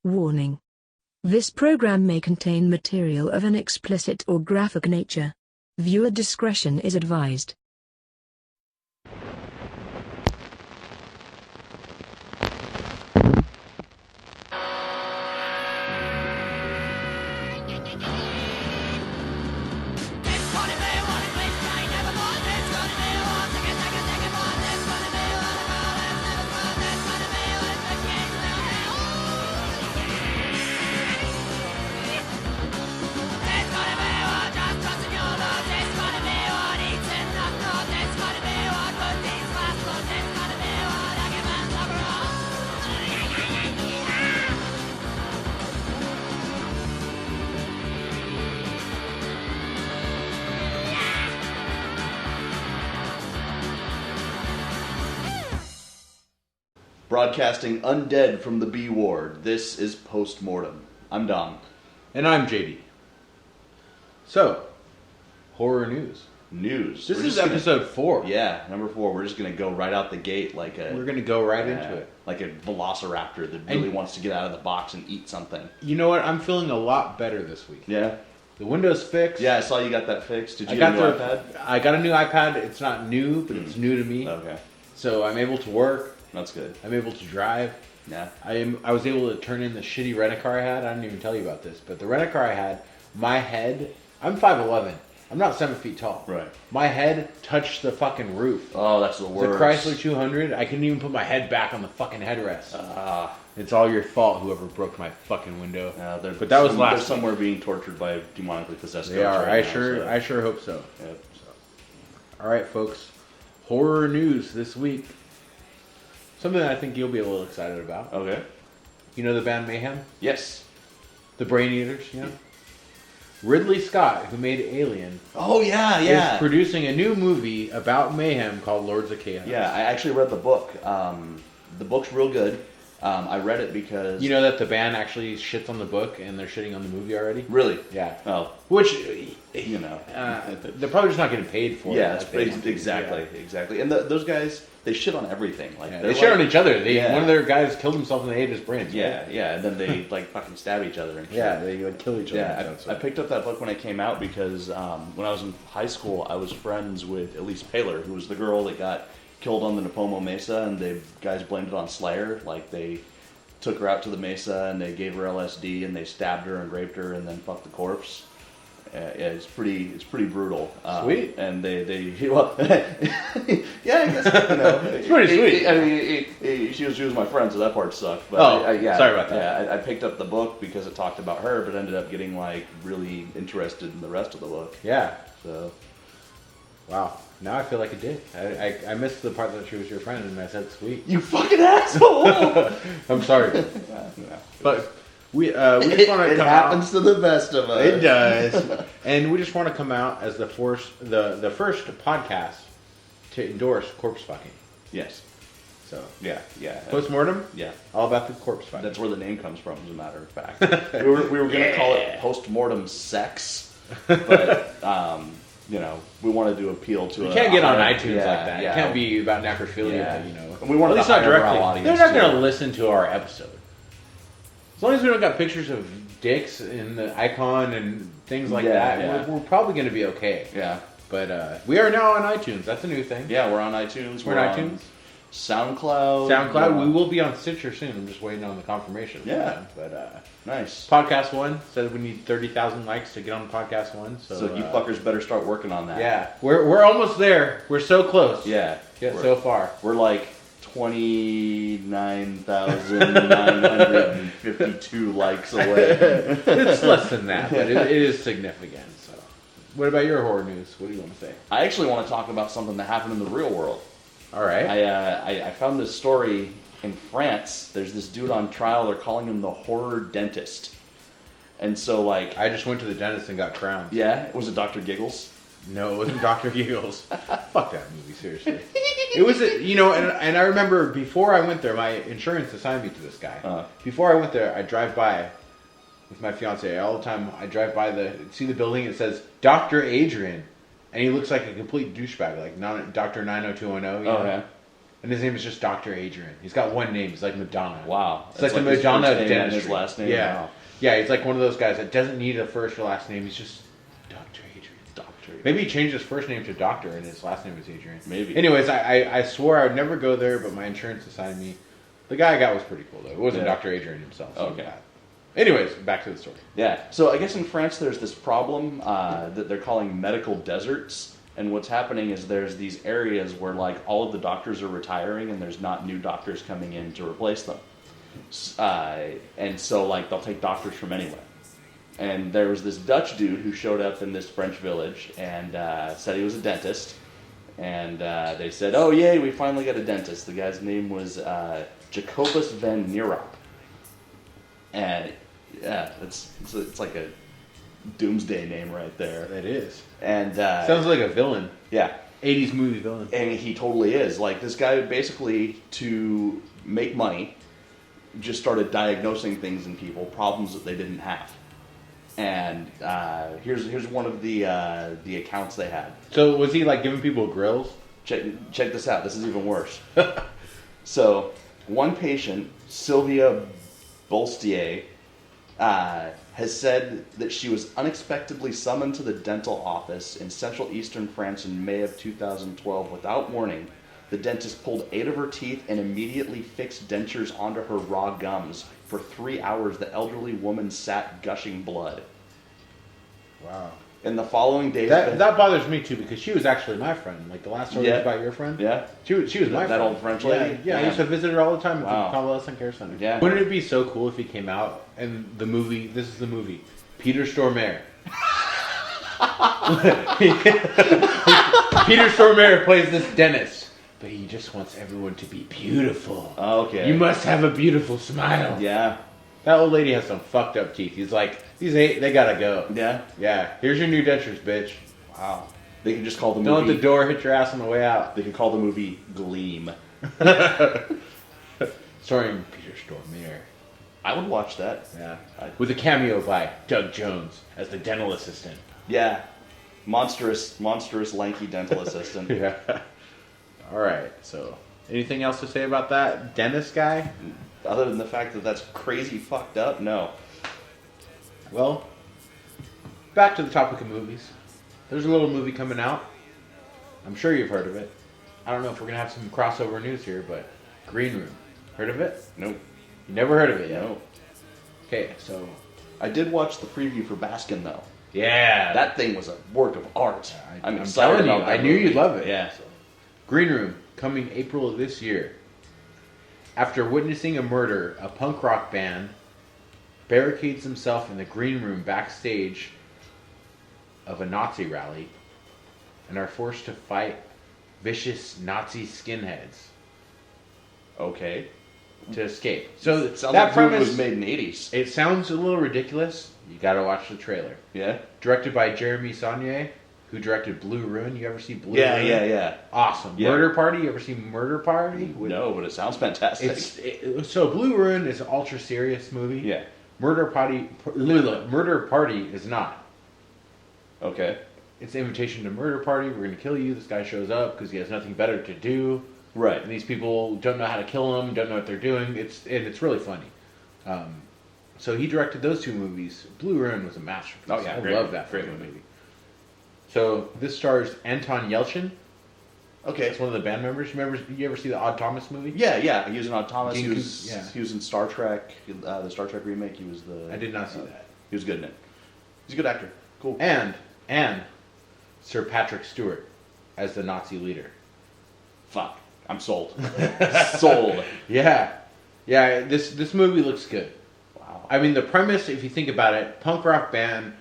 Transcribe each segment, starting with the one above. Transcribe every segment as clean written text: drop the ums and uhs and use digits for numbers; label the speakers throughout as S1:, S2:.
S1: Warning. This program may contain material of an explicit or graphic nature. Viewer discretion is advised.
S2: Broadcasting undead from the B ward, this is Post-Mortem. I'm Dom.
S3: And I'm JD. So, horror news.
S2: News.
S3: This is episode 4.
S2: Yeah, number 4. We're just going to go right out the gate like a...
S3: We're going to go right into it.
S2: Like a velociraptor that really wants to get out of the box and eat something.
S3: You know what? I'm feeling a lot better this week.
S2: Yeah?
S3: The Window's fixed.
S2: Yeah, I saw you got that fixed. Did you get a new iPad?
S3: I got a new iPad. It's not new, but it's new to me.
S2: Okay.
S3: So I'm able to work.
S2: That's good.
S3: I'm able to drive.
S2: Yeah.
S3: I was able to turn in the shitty rent-a-car I had. I didn't even tell you about this, but the rent-a-car I had, my head, I'm 5'11". I'm not 7 feet tall.
S2: Right.
S3: My head touched the fucking roof.
S2: Oh, that's the worst.
S3: The Chrysler 200, I couldn't even put my head back on the fucking headrest. It's all your fault, whoever broke my fucking window. But that was last.
S2: They're somewhere being tortured by demonically possessed ghosts.
S3: They are.
S2: Right
S3: I sure hope so.
S2: Yep.
S3: All right, folks. Horror news this week. Something that I think you'll be a little excited about.
S2: Okay.
S3: You know the band Mayhem?
S2: Yes.
S3: The Brain Eaters, you know? Ridley Scott, who made Alien,
S2: Oh, yeah.
S3: is producing a new movie about mayhem called Lords of Chaos.
S2: Yeah, I actually read the book. The book's real good. I read it because...
S3: You know that the band actually shits on the book and they're shitting on the movie already?
S2: Really?
S3: Yeah.
S2: Oh.
S3: Which,
S2: You know.
S3: they're probably just not getting paid for
S2: Yeah,
S3: it.
S2: exactly. And those guys, they shit on everything. Like
S3: they shit on each other. One of their guys killed himself and they ate his brains.
S2: Yeah, and then they like fucking stab each other and shit.
S3: Yeah, they would kill each other.
S2: Yeah, I picked up that book when it came out because when I was in high school, I was friends with Elise Paler, who was the girl that got killed on the Napomo Mesa, and the guys blamed it on Slayer. Like, they took her out to the Mesa, and they gave her LSD, and they stabbed her and raped her, and then fucked the corpse. It's pretty brutal.
S3: Sweet.
S2: And they well, yeah, I guess, you know,
S3: it's pretty sweet.
S2: I mean, she was my friend, so that part sucked. But
S3: sorry about that.
S2: Yeah, I picked up the book because it talked about her, but ended up getting like really interested in the rest of the book.
S3: Yeah.
S2: So,
S3: wow. Now I feel like a dick. I missed the part that she was your friend, and I said sweet.
S2: you fucking asshole!
S3: I'm sorry.
S2: Yeah.
S3: But we just want to
S2: It
S3: come
S2: happens
S3: out.
S2: to the best of us.
S3: It does. And we just want to come out as the first podcast to endorse corpse fucking.
S2: Yes.
S3: So
S2: Yeah.
S3: Post-mortem,
S2: Yeah.
S3: all about the corpse fucking.
S2: That's where the name comes from, as a matter of fact. we were going to call it post-mortem sex, but you know, we wanted to appeal to.
S3: You can't get on iTunes like that.
S2: Yeah.
S3: It can't be about necrophilia, you know.
S2: And we wanted
S3: at least
S2: to
S3: not
S2: hire
S3: directly.
S2: our audience,
S3: They're not going
S2: too.
S3: to listen to our episode. As long as we don't got pictures of dicks in the icon and things like that,
S2: yeah.
S3: we're probably going to be okay.
S2: Yeah.
S3: But we are now on iTunes. That's a new thing.
S2: Yeah, we're on iTunes.
S3: We're on iTunes.
S2: SoundCloud.
S3: We will be on Stitcher soon. I'm just waiting on the confirmation.
S2: Yeah.
S3: But
S2: Nice.
S3: Podcast One said we need 30,000 likes to get on Podcast One.
S2: So you fuckers better start working on that.
S3: Yeah, we're almost there. We're so close.
S2: Yeah.
S3: So far.
S2: We're like 29,952 likes away.
S3: It's less than that, but it is significant. So, what about your horror news? What do you want to say?
S2: I actually want to talk about something that happened in the real world.
S3: All right.
S2: I found this story in France. There's this dude on trial. They're calling him the horror dentist. And so, like...
S3: I just went to the dentist and got crowned.
S2: Yeah? Was it Dr. Giggles?
S3: No, it wasn't Dr. Giggles. Fuck that movie, seriously. It was, and I remember before I went there, my insurance assigned me to this guy. Before I went there, I drive by with my fiance all the time. I drive by see the building, it says Dr. Adrian. And he looks like a complete douchebag, like Dr. 90210. You know?
S2: Yeah.
S3: and his name is just Dr. Adrian. He's got one name. He's like Madonna.
S2: Wow.
S3: It's like the
S2: his
S3: Madonna
S2: first
S3: of
S2: name and
S3: dentistry.
S2: his last name.
S3: Yeah.
S2: Wow.
S3: Yeah, he's like one of those guys that doesn't need a first or last name. He's just Dr. Adrian.
S2: Doctor.
S3: Maybe he changed his first name to Doctor and his last name was Adrian.
S2: Maybe.
S3: Anyways, I swore I would never go there, but my insurance assigned me. The guy I got was pretty cool, though. It wasn't
S2: Yeah.
S3: Dr. Adrian himself. So
S2: Okay.
S3: Anyways, back to the story.
S2: Yeah. So I guess in France there's this problem that they're calling medical deserts. And what's happening is there's these areas where like all of the doctors are retiring and there's not new doctors coming in to replace them. And so like they'll take doctors from anywhere. And there was this Dutch dude who showed up in this French village and said he was a dentist. And they said, "Oh yay, we finally got a dentist." The guy's name was Jacobus van Nierop. And yeah, it's like a doomsday name right there.
S3: It is.
S2: And
S3: Sounds like a villain.
S2: yeah,
S3: 80s movie villain.
S2: and he totally is. Like this guy basically to make money just started diagnosing things in people, problems that they didn't have. And here's one of the accounts they had.
S3: So was he like giving people grills?
S2: Check this out. This is even worse. So one patient, Sylvia Bolstier, has said that she was unexpectedly summoned to the dental office in central eastern France in May of 2012 without warning. The dentist pulled 8 of her teeth and immediately fixed dentures onto her raw gums. For 3 hours, the elderly woman sat gushing blood.
S3: Wow.
S2: In the following days...
S3: That bothers me too because she was actually my friend. Like the last story was about your friend.
S2: Yeah.
S3: She was my friend.
S2: That old French lady?
S3: Yeah, I used to visit her all the time at
S2: Wow.
S3: the Convalescent Care Center.
S2: Yeah.
S3: Wouldn't it be so cool if he came out and the movie, this is the movie, Peter Stormare. Peter Stormare plays this dentist, but he just wants everyone to be beautiful.
S2: Okay.
S3: You must have a beautiful smile.
S2: Yeah.
S3: That old lady has some fucked up teeth. He's like, these ain't, they gotta go.
S2: Yeah.
S3: Yeah, here's your new dentures, bitch.
S2: Wow. They can just call the movie...
S3: Don't let the door hit your ass on the way out.
S2: They can call the movie Gleam.
S3: Starring Peter Stormare.
S2: I would watch that.
S3: Yeah. With a cameo by Doug Jones as the dental assistant.
S2: Yeah. Monstrous, lanky dental assistant.
S3: Yeah. Alright, so anything else to say about that dentist guy?
S2: Other than the fact that that's crazy fucked up, no.
S3: Well, back to the topic of movies. There's a little movie coming out. I'm sure you've heard of it. I don't know if we're going to have some crossover news here, but Green Room. Heard of it?
S2: Nope.
S3: You never heard of it yet?
S2: No.
S3: Okay, so...
S2: I did watch the preview for Baskin, though.
S3: Yeah.
S2: That thing was a work of art. I'm excited
S3: telling you,
S2: about that
S3: I knew
S2: movie.
S3: you'd love it.
S2: Yeah.
S3: So. Green Room, coming April of this year. After witnessing a murder, a punk rock band barricades himself in the green room backstage of a Nazi rally and are forced to fight vicious Nazi skinheads
S2: Okay.
S3: to escape. So
S2: It sounds
S3: that
S2: like the movie
S3: premise,
S2: was made in the 80s.
S3: it sounds a little ridiculous. You gotta watch the trailer.
S2: Yeah?
S3: Directed by Jeremy Saulnier, who directed Blue Ruin. You ever see Blue
S2: Yeah,
S3: Ruin?
S2: yeah.
S3: Awesome.
S2: Yeah.
S3: Murder Party. You ever see Murder Party?
S2: No, but it sounds fantastic.
S3: So Blue Ruin is an ultra serious movie.
S2: Yeah.
S3: Murder Party is not.
S2: Okay.
S3: It's an invitation to murder party. We're gonna kill you. This guy shows up because he has nothing better to do.
S2: Right.
S3: And these people don't know how to kill him. Don't know what they're doing. It's really funny. So he directed those two movies. Blue Ruin was a masterpiece.
S2: Oh, yeah,
S3: I
S2: great
S3: love
S2: movie.
S3: that
S2: Great
S3: fucking
S2: movie.
S3: So this stars Anton Yelchin.
S2: Okay.
S3: That's one of the band members. Remember? You ever see the Odd Thomas movie?
S2: Yeah. He was in Odd Thomas.
S3: Gene
S2: He was,
S3: Coon- yeah.
S2: he was in Star Trek, the Star Trek remake. He was the...
S3: I did not see that.
S2: He was good in it. He's a good actor. Cool.
S3: And Sir Patrick Stewart as the Nazi leader.
S2: Fuck. I'm sold. Sold.
S3: Yeah. This movie looks good.
S2: Wow.
S3: I mean, the premise, if you think about it, punk rock band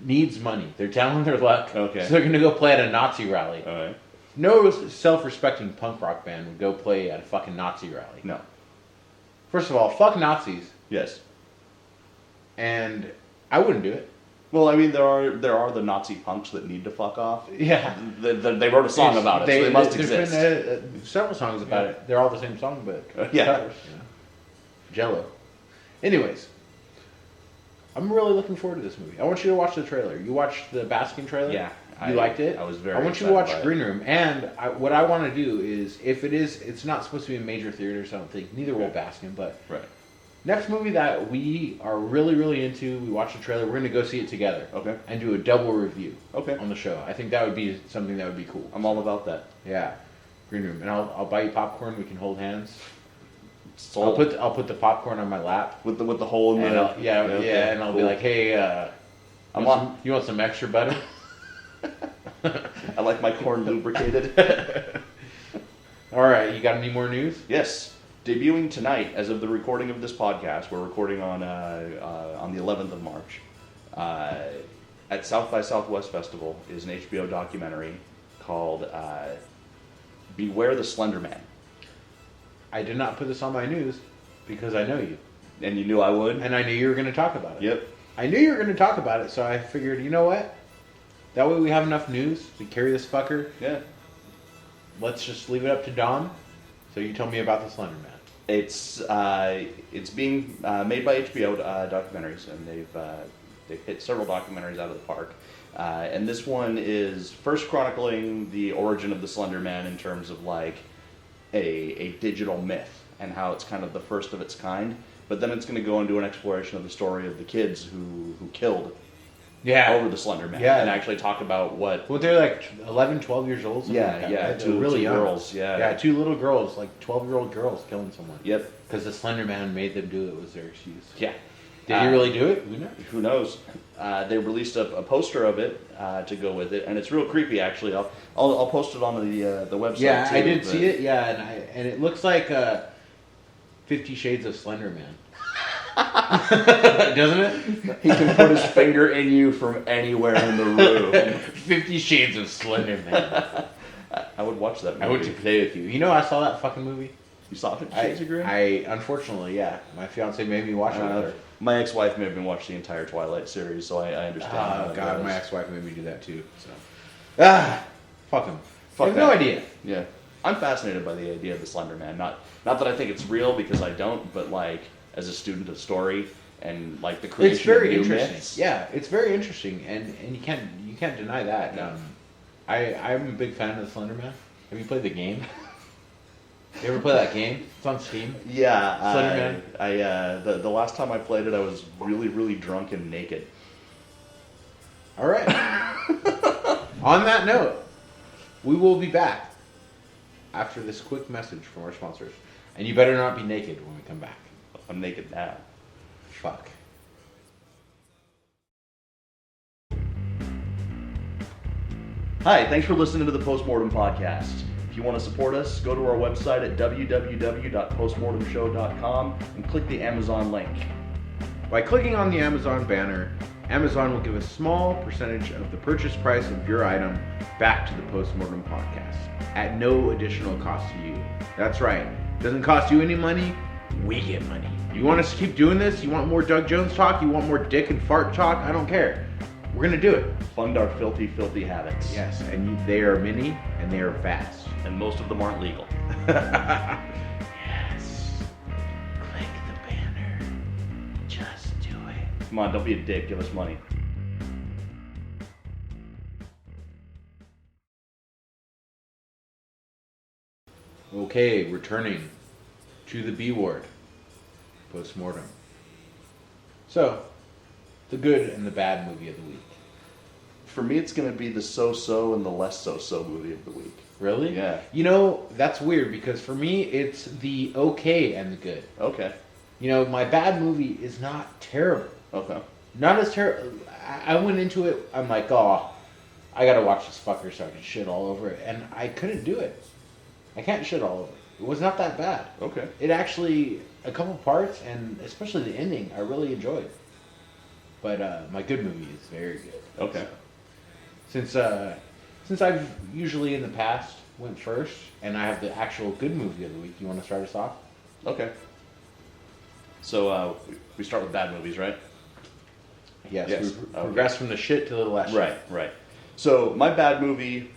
S3: needs money. They're down on their luck.
S2: Okay.
S3: So they're going to go play at a Nazi rally.
S2: All right.
S3: No self-respecting punk rock band would go play at a fucking Nazi rally.
S2: No.
S3: First of all, fuck Nazis.
S2: Yes.
S3: And I wouldn't do it.
S2: Well, I mean, there are the Nazi punks that need to fuck off.
S3: Yeah.
S2: They wrote a song about it, so they must exist.
S3: There's been several songs about it. They're all the same song, but
S2: Yeah.
S3: covers, you know. Jello. Anyways, I'm really looking forward to this movie. I want you to watch the trailer. You watched the Baskin trailer?
S2: Yeah.
S3: You liked it?
S2: I was very.
S3: I want you to watch
S2: excited by
S3: Green Room, and what I want to do is, if it's not supposed to be in major theaters, I don't think. Neither will Baskin, but
S2: Right.
S3: next movie that we are really, really into, we watched the trailer, we're going to go see it together.
S2: Okay.
S3: And do a double review.
S2: Okay.
S3: On the show. I think that would be something that would be cool.
S2: I'm all about that.
S3: Yeah. Green Room. And I'll buy you popcorn, we can hold hands.
S2: Sold.
S3: I'll put the popcorn on my lap.
S2: with the hole in
S3: And
S2: the.
S3: and I'll be like, hey, you want some extra butter?
S2: I like my corn lubricated.
S3: All right, you got any more news?
S2: Yes. Debuting tonight, as of the recording of this podcast, we're recording on the 11th of March. At South by Southwest Festival is an HBO documentary called "Beware the Slender Man."
S3: I did not put this on my news because I know you,
S2: And you knew I would.
S3: and I knew you were going to talk about it.
S2: Yep.
S3: I knew you were going to talk about it, so I figured, you know what? That way we have enough news to carry this fucker.
S2: Yeah.
S3: Let's just leave it up to Dom. So you tell me about the Slender Man.
S2: It's being made by HBO documentaries, and they've hit several documentaries out of the park. And this one is first chronicling the origin of the Slender Man in terms of like a digital myth and how it's kind of the first of its kind. But then it's going to go into an exploration of the story of the kids who killed over the Slender Man.
S3: Yeah.
S2: And actually talk about what...
S3: Well, they're like 11, 12 years old. Something like that, right?
S2: Two
S3: They're really young.
S2: girls. Yeah.
S3: Yeah, two little girls, like 12-year-old girls killing someone.
S2: Yep.
S3: Because the Slender Man made them do it was their excuse.
S2: Yeah.
S3: Did he really do it? Who knows?
S2: Who knows? They released a poster of it to go with it, and it's real creepy. Actually, I'll post it on the website.
S3: Yeah,
S2: too,
S3: I did see it. Yeah, and it looks like 50 Shades of Slender Man. Doesn't it?
S2: He can put his finger in you from anywhere in the room.
S3: 50 Shades of Slender Man.
S2: I would watch that movie.
S3: I went to play with you. You know, I saw that fucking movie.
S2: You saw 50 Shades of Grey?
S3: I unfortunately, yeah. My fiance made me watch it with her.
S2: My ex-wife made me watch the entire Twilight series, so I understand.
S3: Oh god, my ex-wife made me do that too. So, fuck him.
S2: Fuck
S3: I have
S2: that.
S3: no idea.
S2: Yeah, I'm fascinated by the idea of the Slender Man. Not that I think it's real because I don't, but like as a student of story and like the creation
S3: It's very
S2: of new
S3: interesting.
S2: myths.
S3: Yeah, it's very interesting, and you can't deny that.
S2: No.
S3: I'm a big fan of the Slender Man. Have you played the game? You ever play that game? It's on Steam.
S2: Yeah,
S3: Slender Man.
S2: the last time I played it, I was really, really drunk and naked.
S3: All right. On that note, we will be back after this quick message from our sponsors, and you better not be naked when we come back.
S2: I'm naked now.
S3: Fuck.
S2: Hi, thanks for listening to the Postmortem Podcast. If you want to support us, go to our website at www.postmortemshow.com and click the Amazon link.
S3: By clicking on the Amazon banner, Amazon will give a small percentage of the purchase price of your item back to the Postmortem Podcast at no additional cost to you. That's right. It doesn't cost you any money. We get money. You want us to keep doing this? You want more Doug Jones talk? You want more dick and fart talk? I don't care. We're going to do it.
S2: Fund our filthy, filthy habits.
S3: Yes, and they are many and they are fast.
S2: And most of them aren't legal.
S3: Yes. Click the banner. Just do it.
S2: Come on, don't be a dick. Give us money.
S3: Okay, returning to the B ward. Postmortem. So, the good and the bad movie of the week.
S2: For me, it's going to be the so-so and the less so-so movie of the week.
S3: Really?
S2: Yeah.
S3: You know, that's weird because for me, it's the okay and the good.
S2: Okay.
S3: You know, my bad movie is not terrible.
S2: Okay.
S3: Not as terrible. I went into it, I'm like, oh, I gotta watch this fucker so I can shit all over it. And I couldn't do it. I can't shit all over it. It was not that bad.
S2: Okay.
S3: It actually, a couple parts, and especially the ending, I really enjoyed. But my good movie is very good.
S2: Okay.
S3: Since I've usually in the past went first, and I have the actual good movie of the week, you want to start us off?
S2: Okay. So we start with bad movies, right?
S3: Yes.
S2: Yes.
S3: We progress from the shit to the less
S2: Right, right. So my bad movie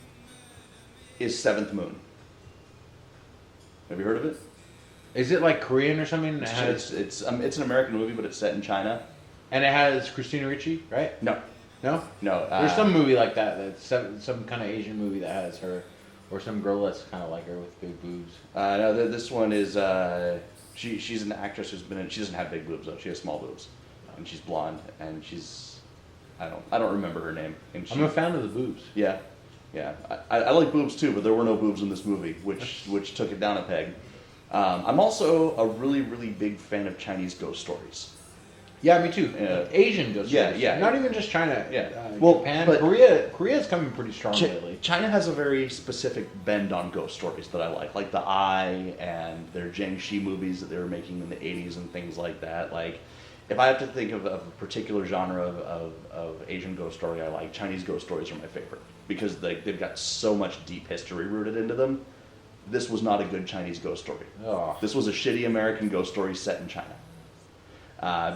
S2: is Seventh Moon. Have you heard of it?
S3: Is it like Korean or something?
S2: It's an American movie, but it's set in China.
S3: And it has Christina Ricci, right?
S2: No.
S3: No?
S2: No.
S3: There's some movie like that. That's some kind of Asian movie that has her. Or some girl that's kind of like her with big boobs.
S2: No, this one is... she's an actress who's been in... She doesn't have big boobs, though. She has small boobs. And she's blonde. And she's... I don't remember her name. And
S3: I'm a fan of the boobs.
S2: Yeah. Yeah. I like boobs, too, but there were no boobs in this movie, which took it down a peg. I'm also a really, really big fan of Chinese ghost stories.
S3: Yeah, me too. Asian ghost stories.
S2: Yeah.
S3: Not even just China.
S2: Yeah.
S3: Japan,
S2: but
S3: Korea's coming pretty strong lately.
S2: China has a very specific bend on ghost stories that I like The Eye and their Jiangxi movies that they were making in the 80s and things like that. Like, if I have to think of a particular genre of Asian ghost story I like, Chinese ghost stories are my favorite because they've got so much deep history rooted into them. This was not a good Chinese ghost story.
S3: Oh.
S2: This was a shitty American ghost story set in China.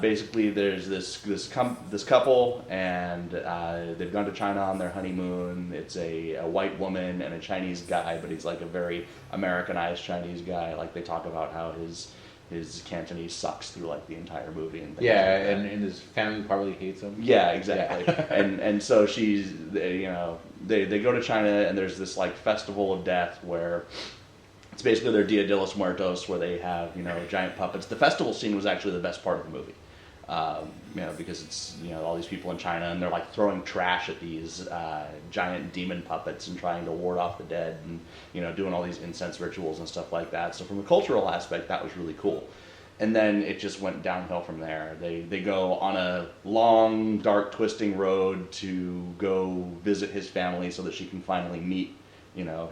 S2: Basically, there's this couple, and they've gone to China on their honeymoon. It's a white woman and a Chinese guy, but he's like a very Americanized Chinese guy. Like, they talk about how his Cantonese sucks through like the entire movie and things like that.
S3: And his family probably hates him.
S2: Yeah, exactly. Yeah. and so they go to China, and there's this like festival of death where it's basically their Dia de los Muertos, where they have giant puppets. The festival scene was actually the best part of the movie, because it's all these people in China, and they're like throwing trash at these giant demon puppets and trying to ward off the dead, and doing all these incense rituals and stuff like that. So from a cultural aspect, that was really cool. And then it just went downhill from there. They go on a long, dark, twisting road to go visit his family so that she can finally meet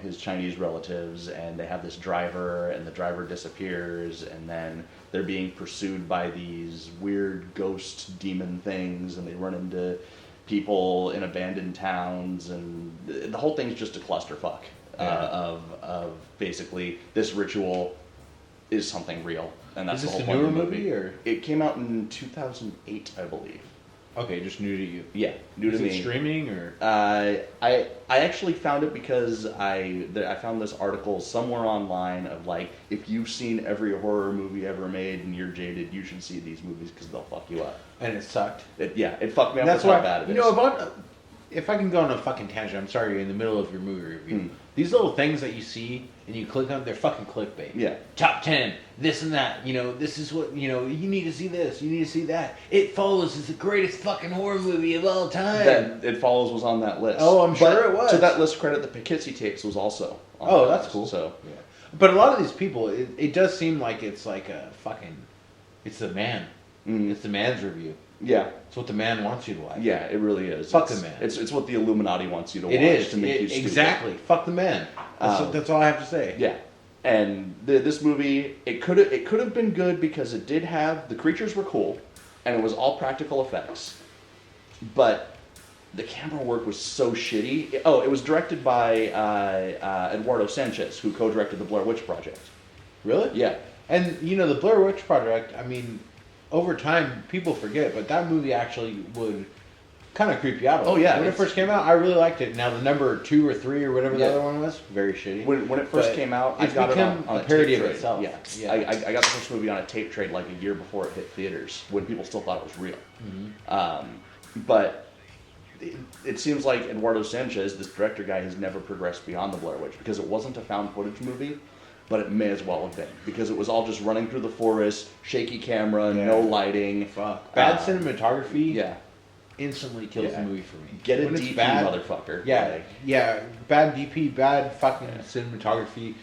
S2: his Chinese relatives, and they have this driver, and the driver disappears, and then they're being pursued by these weird ghost demon things, and they run into people in abandoned towns, and the whole thing's just a clusterfuck of basically this ritual is something real, and that's the whole point of the movie.
S3: Is this a newer movie, or?
S2: It came out in 2008, I believe.
S3: Okay, just new to you.
S2: Yeah, new to me.
S3: Is it streaming, or?
S2: I actually found it because I found this article somewhere online of like, if you've seen every horror movie ever made and you're jaded, you should see these movies because they'll fuck you up.
S3: And it sucked.
S2: It fucked me up.
S3: That's
S2: with
S3: why
S2: how bad it is.
S3: about. If I can go on a fucking tangent, I'm sorry, you're in the middle of your movie review. These little things that you see and you click on, they're fucking clickbait.
S2: Yeah.
S3: Top 10, this and that. This is what, you need to see this, you need to see that. It Follows is the greatest fucking horror movie of all time.
S2: Then It Follows was on that list.
S3: Oh, I'm sure it was.
S2: To that list credit, the Poughkeepsie tapes was also on
S3: that
S2: that's
S3: list, cool.
S2: So,
S3: yeah. But a lot of these people, it does seem like it's like a fucking, it's the man. It's the man's review.
S2: Yeah.
S3: It's what the man wants you to like.
S2: Yeah, it really is.
S3: Fuck the man.
S2: It's what the Illuminati wants you to watch.
S3: It is.
S2: To make you stupid.
S3: Exactly. Fuck the man. That's all I have to say.
S2: Yeah. And this movie, it could have been good because it did have, the creatures were cool, and it was all practical effects. But the camera work was so shitty. It was directed by Eduardo Sanchez, who co-directed the Blair Witch Project.
S3: Really?
S2: Yeah.
S3: And, the Blair Witch Project, I mean, over time, people forget, but that movie actually would kind of creep you out.
S2: Oh, yeah.
S3: When it first came out, I really liked it. Now, the number 2 or 3 or whatever the other one was, very shitty.
S2: When it first came out, I got it on
S3: a parody
S2: tape
S3: of
S2: trade.
S3: itself.
S2: Yeah. I got the first movie on a tape trade like a year before it hit theaters, when people still thought it was real. But it seems like Eduardo Sanchez, this director guy, has never progressed beyond the Blair Witch, because it wasn't a found footage movie. But it may as well have been, because it was all just running through the forest, shaky camera, no lighting.
S3: Fuck. Bad cinematography.
S2: Yeah.
S3: Instantly kills the movie for me.
S2: Get a DP, motherfucker.
S3: Yeah. Bad DP, bad fucking cinematography.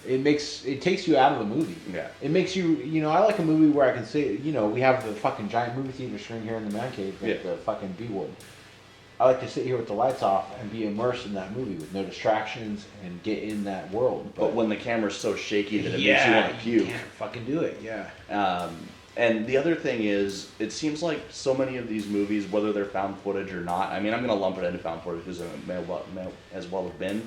S3: It takes you out of the movie.
S2: Yeah.
S3: It makes you, I like a movie where I can say, we have the fucking giant movie theater screen here in the man cave at the fucking B-Wood. I like to sit here with the lights off and be immersed in that movie with no distractions and get in that world.
S2: But when the camera's so shaky that it makes you want to puke.
S3: You can't fucking do it,
S2: And the other thing is, it seems like so many of these movies, whether they're found footage or not, I mean, I'm going to lump it into found footage because it may as well have been.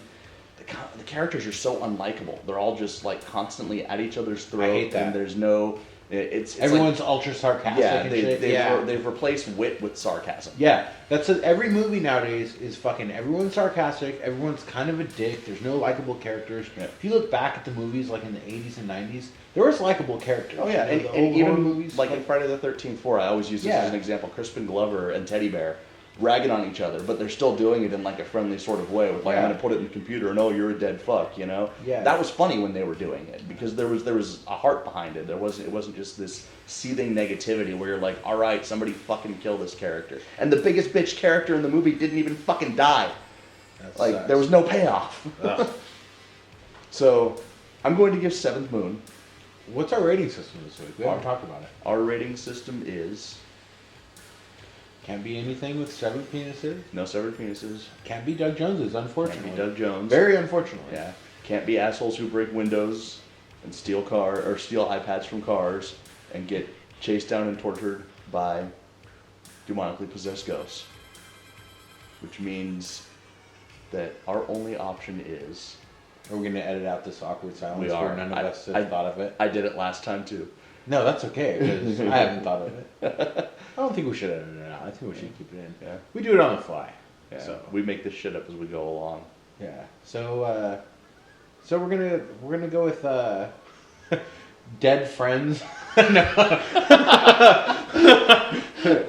S2: The characters are so unlikable. They're all just like constantly at each other's throat.
S3: I hate that.
S2: And there's no... It's
S3: everyone's
S2: like,
S3: ultra sarcastic.
S2: They've replaced wit with sarcasm.
S3: Yeah, every movie nowadays is fucking. Everyone's sarcastic. Everyone's kind of a dick. There's no likable characters. Yeah. If you look back at the movies like in the 80s and 90s, there was likable characters.
S2: Oh yeah, and even movies like in Friday the 13th 4, I always use this as an example. Crispin Glover and Teddy Bear ragging on each other, but they're still doing it in like a friendly sort of way with like, I'm going to put it in the computer and, oh, you're a dead fuck, you know?
S3: Yeah.
S2: That was funny when they were doing it because there was a heart behind it. It wasn't just this seething negativity where you're like, all right, somebody fucking kill this character. And the biggest bitch character in the movie didn't even fucking die.
S3: That
S2: like,
S3: sucks.
S2: there was no payoff. So, I'm going to give Seventh Moon.
S3: What's our rating system this week? We haven't talked about it.
S2: Our rating system is...
S3: Can't be anything with 7 penises.
S2: No severed penises.
S3: Can't be Doug Jones's, unfortunately.
S2: Can't be Doug Jones.
S3: Very unfortunately.
S2: Yeah. Can't be assholes who break windows and steal iPads from cars and get chased down and tortured by demonically possessed ghosts. Which means that our only option is...
S3: Are we going to edit out this awkward silence
S2: We are.
S3: where none of us have thought of it?
S2: I did it last time too.
S3: No, that's okay, because I haven't thought of it. I don't think we should edit it out. I think we should keep it in.
S2: Yeah.
S3: We do it on the fly.
S2: Yeah.
S3: So
S2: We make this shit up as we go along.
S3: yeah. So we're gonna go with dead friends.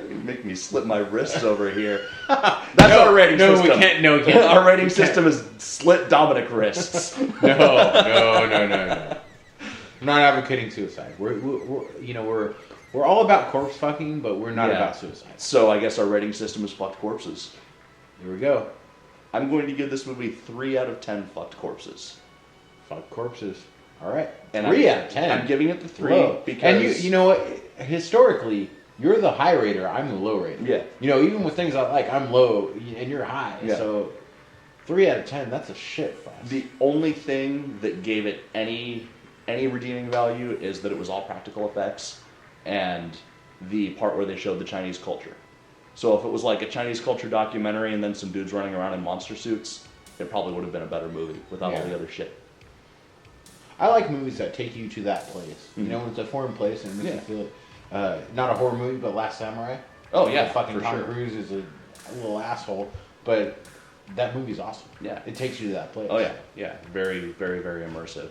S2: You make me slip my wrists over here. That's our rating system.
S3: No, we can't. No, we can't.
S2: Our rating system is slit Dominic wrists.
S3: No. I'm not advocating suicide. We're all about corpse fucking, but we're not about suicide.
S2: So I guess our rating system is fucked corpses.
S3: Here we go.
S2: I'm going to give this movie 3 out of 10 fucked corpses.
S3: Fuck corpses. All right.
S2: And
S3: 3 out of 10.
S2: I'm giving it the 3
S3: Whoa.
S2: because...
S3: And you know what? Historically, you're the high rater. I'm the low rater.
S2: Yeah.
S3: You know, even with things I like, I'm low and you're high.
S2: Yeah.
S3: So 3 out of 10, that's a shit fest.
S2: The only thing that gave it any redeeming value is that it was all practical effects and the part where they showed the Chinese culture. So if it was like a Chinese culture documentary and then some dudes running around in monster suits, it probably would have been a better movie without all the other shit.
S3: I like movies that take you to that place.
S2: Mm-hmm.
S3: You know, when it's a foreign place and it makes you feel not a horror movie, but Last Samurai.
S2: Oh yeah,
S3: fucking
S2: for
S3: Tom
S2: sure.
S3: Cruise is a little asshole, but that movie's awesome.
S2: Yeah.
S3: It takes you to that place.
S2: Oh yeah. Very, very, very immersive.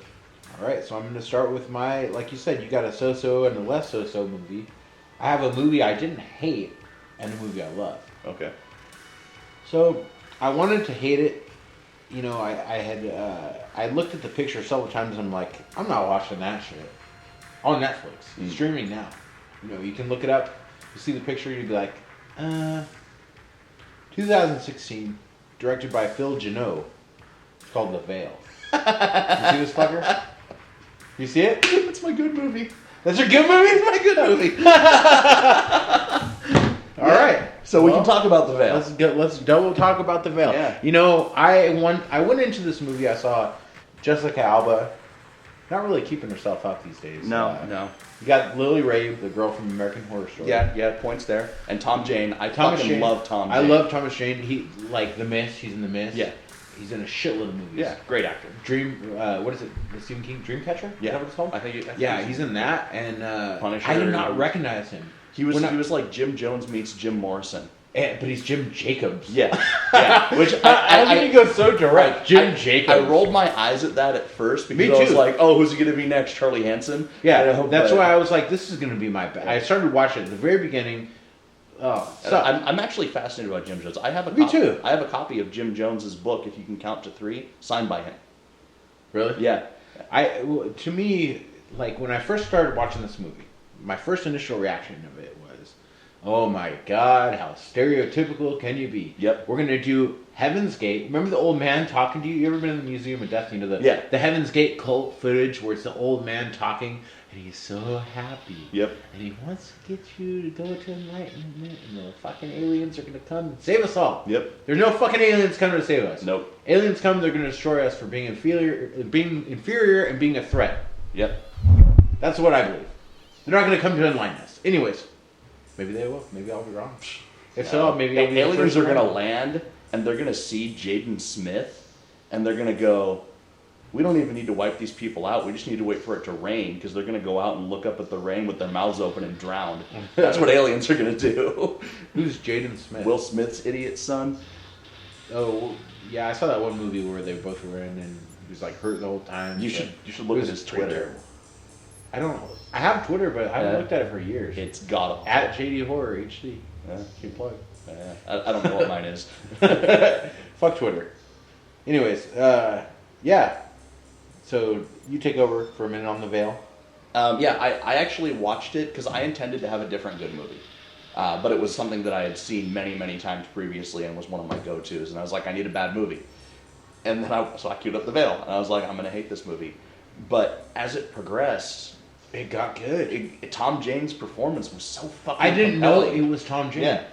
S3: All right, so I'm going to start with my, like you said, you got a so-so and a less so-so movie. I have a movie I didn't hate and a movie I love.
S2: Okay.
S3: So I wanted to hate it. You know, I looked at the picture several times and I'm like, I'm not watching that shit. On Netflix. Streaming now. You know, you can look it up. You see the picture, you'd be like, 2016, directed by Phil Genoa. It's called The Veil. You see this fucker? You see it?
S2: That's my good movie.
S3: That's your good movie?
S2: It's my good movie.
S3: All right.
S2: So we can talk about The Veil.
S3: Let's double talk about The Veil.
S2: Yeah.
S3: You know, I went into this movie, I saw Jessica Alba, not really keeping herself up these days.
S2: No.
S3: You got Lily Rabe, the girl from American Horror Story.
S2: Yeah, points there. And Tom Jane. I
S3: Thomas
S2: fucking
S3: Jane.
S2: love Tom Jane.
S3: I love Thomas Jane. He, like, The Mist, he's in The Mist.
S2: Yeah.
S3: He's in a shitload of movies.
S2: Yeah, great actor.
S3: What is it? The Stephen King Dreamcatcher?
S2: Yeah.
S3: Is that what it's called?
S2: I think
S3: he's in that, and
S2: Punisher.
S3: I did not recognize him.
S2: He was like Jim Jones meets Jim Morrison.
S3: But he's Jim Jacobs.
S2: Yeah. Which
S3: I think he goes so direct. Jim Jacobs.
S2: I rolled my eyes at that at first because I was like, oh, who's he going to be next? Charlie Hansen?
S3: Yeah, that's why I was like, this is going to be my bad. I started watching it at the very beginning. Oh,
S2: I'm actually fascinated by Jim Jones. I have a
S3: Me too.
S2: I have a copy of Jim Jones's book, If You Can Count to 3, signed by him.
S3: Really?
S2: Yeah.
S3: To me, like when I first started watching this movie, my first initial reaction of it was, oh my god, how stereotypical can you be?
S2: Yep.
S3: We're going to do Heaven's Gate. Remember the old man talking to you? You ever been in the Museum of Death? You know the Heaven's Gate cult footage where it's the old man talking and he's so happy.
S2: Yep.
S3: And he wants to get you to go to enlightenment and the fucking aliens are going to come and save us all.
S2: Yep.
S3: There's no fucking aliens coming to save us.
S2: Nope.
S3: Aliens come, they're going to destroy us for being inferior and being a threat.
S2: Yep.
S3: That's what I believe. They're not going to come to enlighten us. Anyways, maybe they will. Maybe I'll be wrong. If so, maybe I'll be
S2: aliens are going to land and they're going to see Jaden Smith and they're going to go, we don't even need to wipe these people out. We just need to wait for it to rain because they're going to go out and look up at the rain with their mouths open and drown. That's what aliens are going to do.
S3: Who's Jaden Smith?
S2: Will Smith's idiot son.
S3: Oh, yeah, I saw that one movie where they both were in and he was like hurt the whole time.
S2: You should look at his Twitter.
S3: I have Twitter, but I haven't looked at it for years.
S2: It's god awful.
S3: At JD Horror HD.
S2: Yeah.
S3: Keep plug.
S2: I don't know what mine is.
S3: Fuck Twitter. Anyways, yeah. So you take over for a minute on the Veil.
S2: I actually watched it because I intended to have a different good movie. But it was something that I had seen many, many times previously and was one of my go-tos. And I was like, I need a bad movie. And then I queued up The Veil. And I was like, I'm going to hate this movie. But as it progressed...
S3: It got good.
S2: Tom Jane's performance was so fucking
S3: I didn't know
S2: compelling.
S3: it was Tom Jane.
S2: Yeah.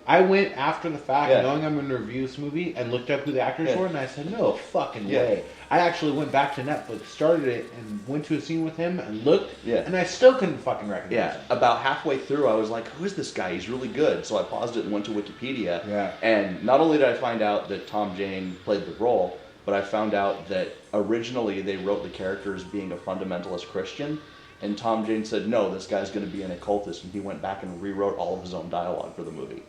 S3: I went after the fact,
S2: Yeah.
S3: knowing I'm going to review this movie, and looked up who the actors
S2: Yeah.
S3: were, and I said, no fucking
S2: Yeah.
S3: way. I actually went back to Netflix, started it, and went to a scene with him, and looked,
S2: Yeah.
S3: and I still couldn't fucking recognize
S2: Yeah,
S3: him.
S2: about halfway through, I was like, who is this guy? He's really good. So I paused it and went to Wikipedia.
S3: Yeah.
S2: And not only did I find out that Tom Jane played the role, but I found out that originally they wrote the character as being a fundamentalist Christian. And Tom Jane said, no, this guy's going to be an occultist. And he went back and rewrote all of his own dialogue for the movie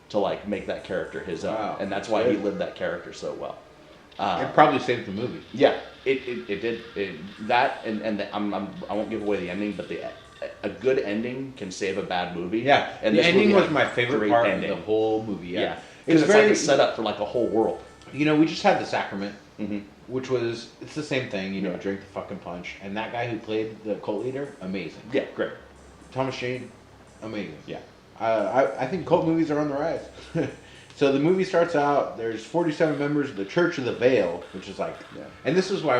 S2: to like make that character his own.
S3: Wow.
S2: And that's why he lived that character so well.
S3: It probably saved the movie.
S2: Yeah, it did. I won't give away the ending, but a good ending can save a bad movie.
S3: Yeah,
S2: and
S3: the
S2: this
S3: ending
S2: movie
S3: was
S2: had
S3: my
S2: a
S3: favorite
S2: great
S3: part
S2: ending.
S3: of the whole movie.
S2: Yeah,
S3: It's
S2: because it's like a setup for like a whole world.
S3: You know, we just had The Sacrament,
S2: Mm-hmm.
S3: which was, it's the same thing, you know,
S2: Yeah.
S3: drink the fucking punch. And that guy who played the cult leader, amazing.
S2: Yeah, great.
S3: Thomas Jane, amazing.
S2: Yeah.
S3: I think cult movies are on the rise. So the movie starts out, there's 47 members of the Church of the Veil, which is like,
S2: Yeah.
S3: and this is why,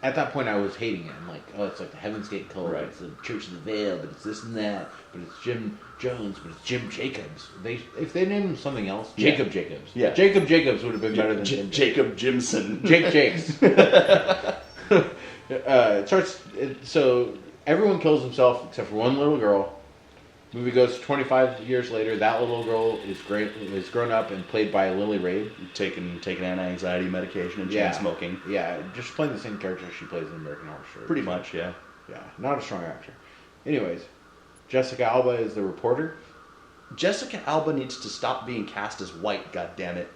S3: at that point I was hating it. I'm like, oh, it's like the Heaven's Gate cult,
S2: Right.
S3: it's the Church of the Veil, but it's this and that, but it's Jim Jones, but it's Jim Jacobs. If they named him something else,
S2: Yeah.
S3: Jacob Jacobs.
S2: Yeah.
S3: Jacob Jacobs would have been better than Jim
S2: Jacob Jimson.
S3: Jake Jakes. So everyone kills himself except for one little girl. Movie goes 25 years later. That little girl is grown up and played by Lily Rabe.
S2: taking anti-anxiety medication and chain
S3: Yeah.
S2: smoking.
S3: Yeah, just playing the same character she plays in American Horror Story.
S2: Pretty much, yeah.
S3: Yeah, not a strong actor. Anyways, Jessica Alba is the reporter.
S2: Jessica Alba needs to stop being cast as white, goddammit.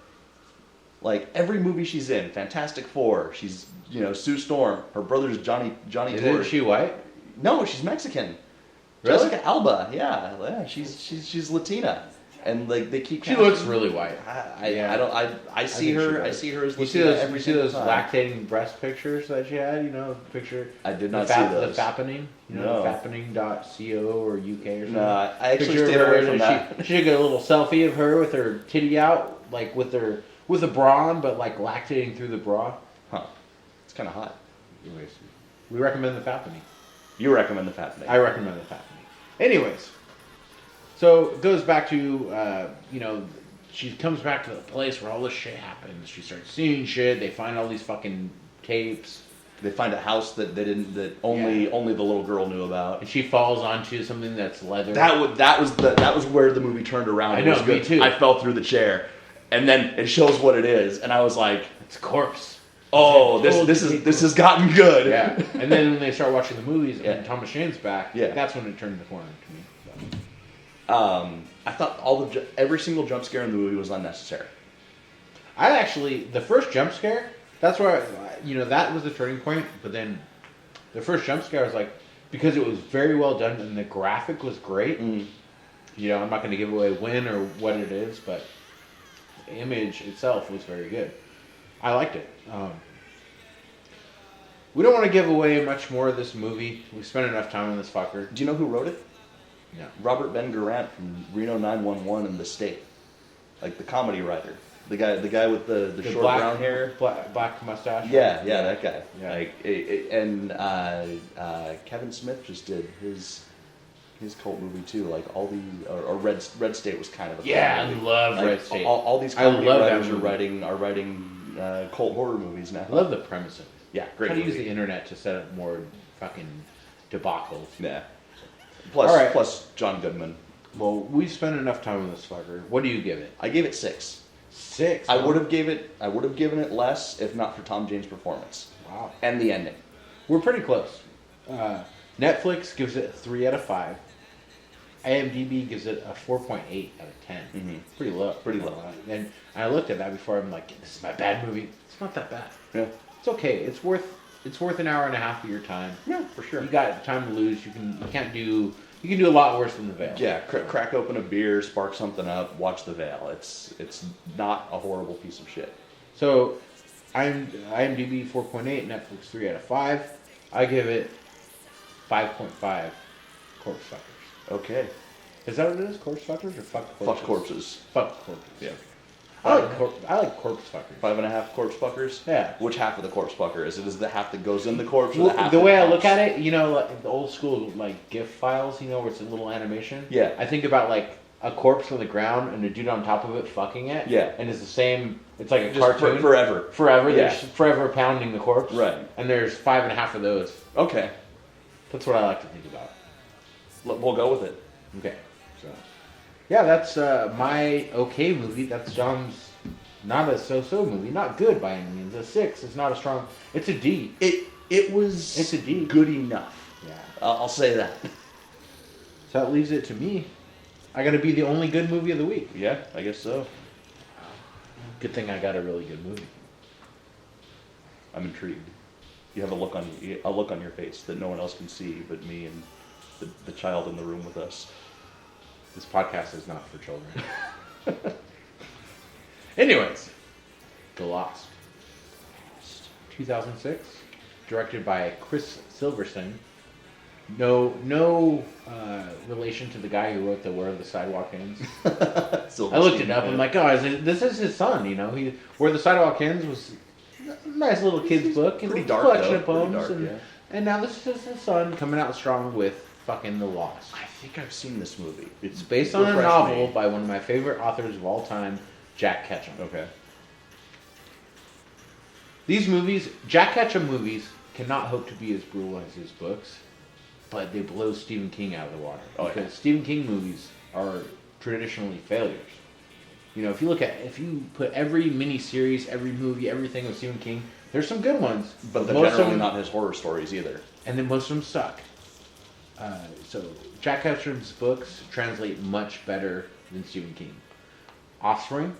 S2: Like, every movie she's in, Fantastic Four, she's, Sue Storm, her brother's Johnny
S3: Isn't
S2: Torres.
S3: she white?
S2: No, she's Mexican.
S3: Really?
S2: Jessica Alba, yeah, she's Latina. And, like, they keep
S3: She
S2: casting-
S3: looks really white.
S2: I see
S3: think
S2: her,
S3: she
S2: I
S3: does.
S2: see her as
S3: You see
S2: Latina
S3: those,
S2: every
S3: you see
S2: single
S3: those
S2: time.
S3: lactating breast pictures that she had? Picture.
S2: I did not see those.
S3: The fappening.
S2: No.
S3: Fappening.co or UK or something.
S2: No, I actually
S3: Picture of
S2: stayed
S3: her,
S2: away from
S3: and
S2: that.
S3: She took a little selfie of her with her titty out, like with a bra on, but like lactating through the bra.
S2: Huh. It's kind of hot.
S3: Anyways, we recommend the fappening.
S2: You recommend the fappening.
S3: I recommend the fappening. Anyways, so it goes back to she comes back to the place where all this shit happens. She starts seeing shit. They find all these fucking tapes.
S2: They find a house that only the little girl knew about.
S3: And she falls onto something that's leather.
S2: That was where the movie turned around.
S3: I
S2: It
S3: know,
S2: was good.
S3: me too.
S2: I fell through the chair, and then it shows what it is, and I was like,
S3: It's a corpse.
S2: "Oh, this has gotten good."
S3: Yeah. And then when they start watching the movies
S2: Yeah.
S3: and Thomas Shane's back,
S2: Yeah.
S3: that's when it turned the corner to me. So.
S2: I thought every single jump scare in the movie was unnecessary.
S3: The first jump scare, that's where, that was the turning point, but then the first jump scare was like, because it was very well done and the graphic was great, I'm not going to give away when or what it is, but the image itself was very good. I liked it. We don't want to give away much more of this movie. We spent enough time on this fucker.
S2: Do you know who wrote it?
S3: No.
S2: Robert Ben Garant from Reno 911 and The State, like the comedy writer, the guy with the short
S3: black,
S2: brown hair,
S3: black mustache.
S2: Yeah, that guy.
S3: Yeah.
S2: And Kevin Smith just did his cult movie too. Like all the or Red State was kind of a cult
S3: I
S2: movie.
S3: love
S2: Like,
S3: Red State.
S2: All these
S3: I
S2: comedy
S3: love that
S2: writers
S3: movie.
S2: are writing cult horror movies now.
S3: I love the premise of it.
S2: Yeah, great.
S3: How to use
S2: movie.
S3: the internet to set up more fucking debacles.
S2: Yeah.
S3: All right.
S2: Plus John Goodman.
S3: Well, we've spent enough time on this fucker. What do you give it?
S2: I gave it 6.
S3: 6.
S2: I would have given it less if not for Tom Jane's performance.
S3: Wow.
S2: And the ending.
S3: We're pretty close. Netflix gives it a 3 out of 5. IMDb gives it a 4.8 out of 10.
S2: Mm-hmm.
S3: Pretty low.
S2: Pretty low.
S3: And I looked at that before. I'm like, this is my bad movie. It's not that bad.
S2: Yeah.
S3: It's okay. It's worth an hour and a half of your time.
S2: Yeah, for sure.
S3: You got time to lose. You can't do You can do a lot worse than The Veil.
S2: Yeah, crack open a beer, spark something up, watch The Veil. It's not a horrible piece of shit.
S3: So, IMDb 4.8, Netflix 3 out of 5. I give it 5.5 corpse fuckers.
S2: Okay.
S3: Is that what it is? Corpse fuckers or fuck corpses?
S2: Fuck corpses.
S3: Fuck corpses.
S2: Yeah.
S3: I like corpse fuckers.
S2: 5.5 corpse fuckers?
S3: Yeah.
S2: Which half of the corpse fucker is it? Is it the half that goes in the corpse or the half
S3: the way
S2: that
S3: I look
S2: pops?
S3: at it, you know, like the old school like GIF files, you know, where it's a little animation.
S2: Yeah.
S3: I think about like a corpse on the ground and a dude on top of it fucking it.
S2: Yeah.
S3: And it's the same. It's like a
S2: Just
S3: cartoon.
S2: forever.
S3: Forever.
S2: Yeah.
S3: There's forever pounding the corpse.
S2: Right.
S3: And there's 5.5 of those.
S2: Okay.
S3: That's what I like to think about.
S2: We'll go with it.
S3: Okay. So. Yeah, that's my okay movie. That's John's. Not a so-so movie. Not good by any means. A 6. It's not a strong. It's a D.
S2: It was.
S3: It's a D.
S2: Good enough.
S3: Yeah.
S2: I'll say that.
S3: So that leaves it to me. I got to be the only good movie of the week.
S2: Yeah, I guess so.
S3: Good thing I got a really good movie.
S2: I'm intrigued. You have a look on your face that no one else can see but me and the child in the room with us.
S3: This podcast is not for children. Anyways, The Lost. 2006, directed by Chris Silverstein. No relation to the guy who wrote the Where the Sidewalk Ends. I looked it up. I'm like, oh, this is his son. You know, Where the Sidewalk Ends was a nice little kid's book,
S2: Pretty
S3: a
S2: dark,
S3: collection
S2: though.
S3: of poems,
S2: Pretty dark,
S3: and now this is his son coming out strong with fucking The Lost.
S2: I think I've seen this movie.
S3: It's based on a
S2: Refresh
S3: novel
S2: me.
S3: by one of my favorite authors of all time, Jack Ketchum.
S2: Okay.
S3: These movies, Jack Ketchum movies, cannot hope to be as brutal as his books, but they blow Stephen King out of the water.
S2: Oh,
S3: because
S2: yeah.
S3: Stephen King movies are traditionally failures. You know, if you put every miniseries, every movie, everything of Stephen King, there's some good ones,
S2: But they're
S3: most of
S2: generally
S3: them,
S2: not his horror stories either.
S3: and then most of them suck. So Jack Ketchum's books translate much better than Stephen King. Offspring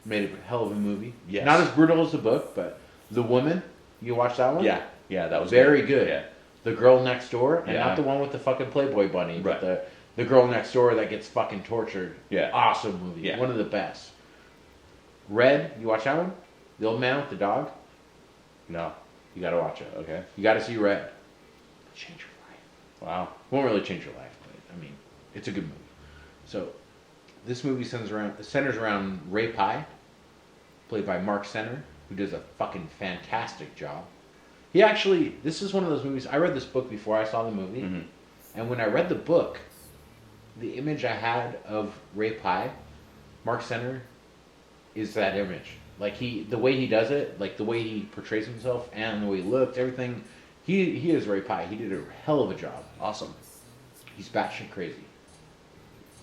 S3: made a hell of a movie.
S2: Yes.
S3: Not as brutal as the book, but The Woman, you watch that one?
S2: Yeah, that was
S3: Very good.
S2: Yeah.
S3: The Girl Next Door, and
S2: Yeah.
S3: not the one with the fucking Playboy bunny,
S2: Right.
S3: but the Girl Next Door that gets fucking tortured.
S2: Yeah.
S3: Awesome movie.
S2: Yeah.
S3: One of the best. Red, you watch that one? The Old Man with the Dog?
S2: No.
S3: You gotta watch it.
S2: Okay.
S3: You gotta see Red. Change your life.
S2: Wow.
S3: Won't really change your life, but I mean, it's a good movie. So, this movie centers around Ray Pye, played by Mark Center, who does a fucking fantastic job. This is one of those movies, I read this book before I saw the movie,
S2: Mm-hmm.
S3: and when I read the book, the image I had of Ray Pye, Mark Center, is that image. Like the way he does it, like the way he portrays himself, and the way he looks, everything, he is Ray Pye. He did a hell of a job.
S2: Awesome.
S3: He's batshit crazy.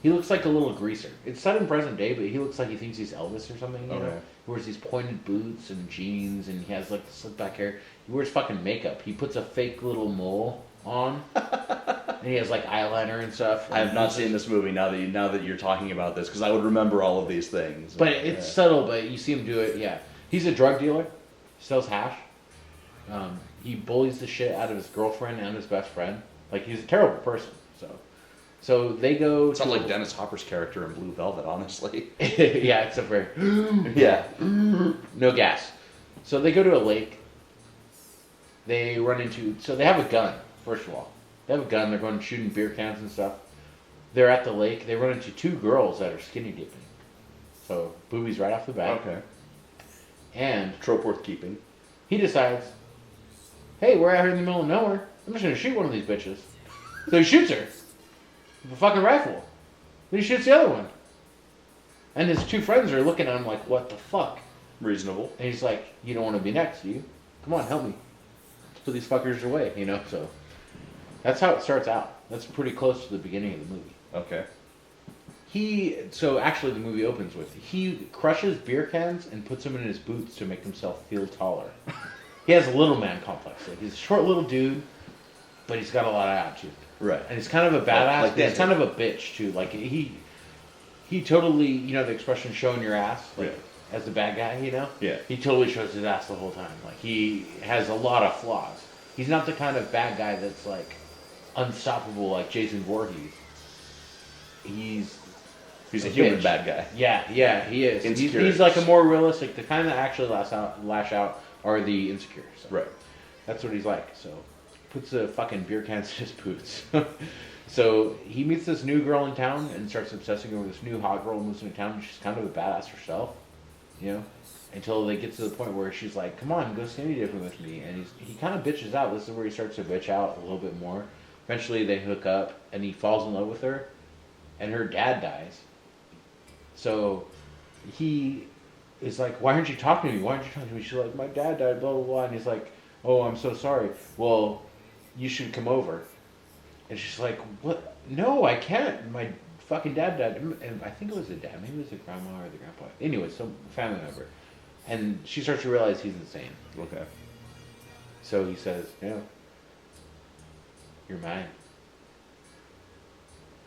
S3: He looks like a little greaser. It's set in present day, but he looks like he thinks he's Elvis or something, you know?
S2: Okay.
S3: He wears these pointed boots and jeans, and he has like the slick back hair. He wears fucking makeup. He puts a fake little mole on, and he has like eyeliner and stuff.
S2: I have not seen this movie now that you're talking about this because I would remember all of these things.
S3: But it's subtle, but you see him do it, yeah. He's a drug dealer. He sells hash. He bullies the shit out of his girlfriend and his best friend. Like, he's a terrible person, So they go
S2: Sounds like Dennis Hopper's character in Blue Velvet, honestly.
S3: yeah, except for...
S2: Yeah.
S3: No gas. So they go to a lake. They run into... So they have a gun, first of all. They have a gun. They're going shooting beer cans and stuff. They're at the lake. They run into two girls that are skinny dipping. So, boobies right off the bat.
S2: Okay.
S3: And
S2: Trope worth keeping.
S3: he decides, hey, we're out here in the middle of nowhere. I'm just going to shoot one of these bitches. So he shoots her with a fucking rifle. Then he shoots the other one. And his two friends are looking at him like, what the fuck?
S2: Reasonable.
S3: And he's like, you don't want to be next, do you? Come on, help me. Let's put these fuckers away, you know? So that's how it starts out. That's pretty close to the beginning of the movie.
S2: Okay.
S3: So actually the movie opens with, he crushes beer cans and puts them in his boots to make himself feel taller. He has a little man complex. Like, he's a short little dude, but he's got a lot of attitude.
S2: Right.
S3: And he's kind of a badass,
S2: Like
S3: but he's
S2: Dante.
S3: kind of a bitch too. Like he totally, you know, the expression "showing your ass," like
S2: Yeah.
S3: as the bad guy, you know.
S2: Yeah.
S3: He totally shows his ass the whole time. Like he has a lot of flaws. He's not the kind of bad guy that's like unstoppable like Jason Voorhees. He's
S2: a human bad guy.
S3: Yeah, he is. He's like a more realistic. The kind that actually lash out are the insecure. So.
S2: Right.
S3: That's what he's like. So puts the fucking beer cans in his boots. So he meets this new girl in town and starts obsessing over this new hot girl who moves into town. And she's kind of a badass herself, you know. Until they get to the point where she's like, "Come on, go skinny dipping with me," and he kind of bitches out. This is where he starts to bitch out a little bit more. Eventually, they hook up, and he falls in love with her, and her dad dies. So he is like, "Why aren't you talking to me? Why aren't you talking to me?" She's like, "My dad died, blah blah blah," and he's like, "Oh, I'm so sorry. Well, you should come over." And she's like, "What? No, I can't. My fucking dad died." And I think it was the dad. Maybe it was the grandma or the grandpa. Anyway, some family member. And she starts to realize he's insane.
S2: Okay.
S3: So he says, "No, you're mine."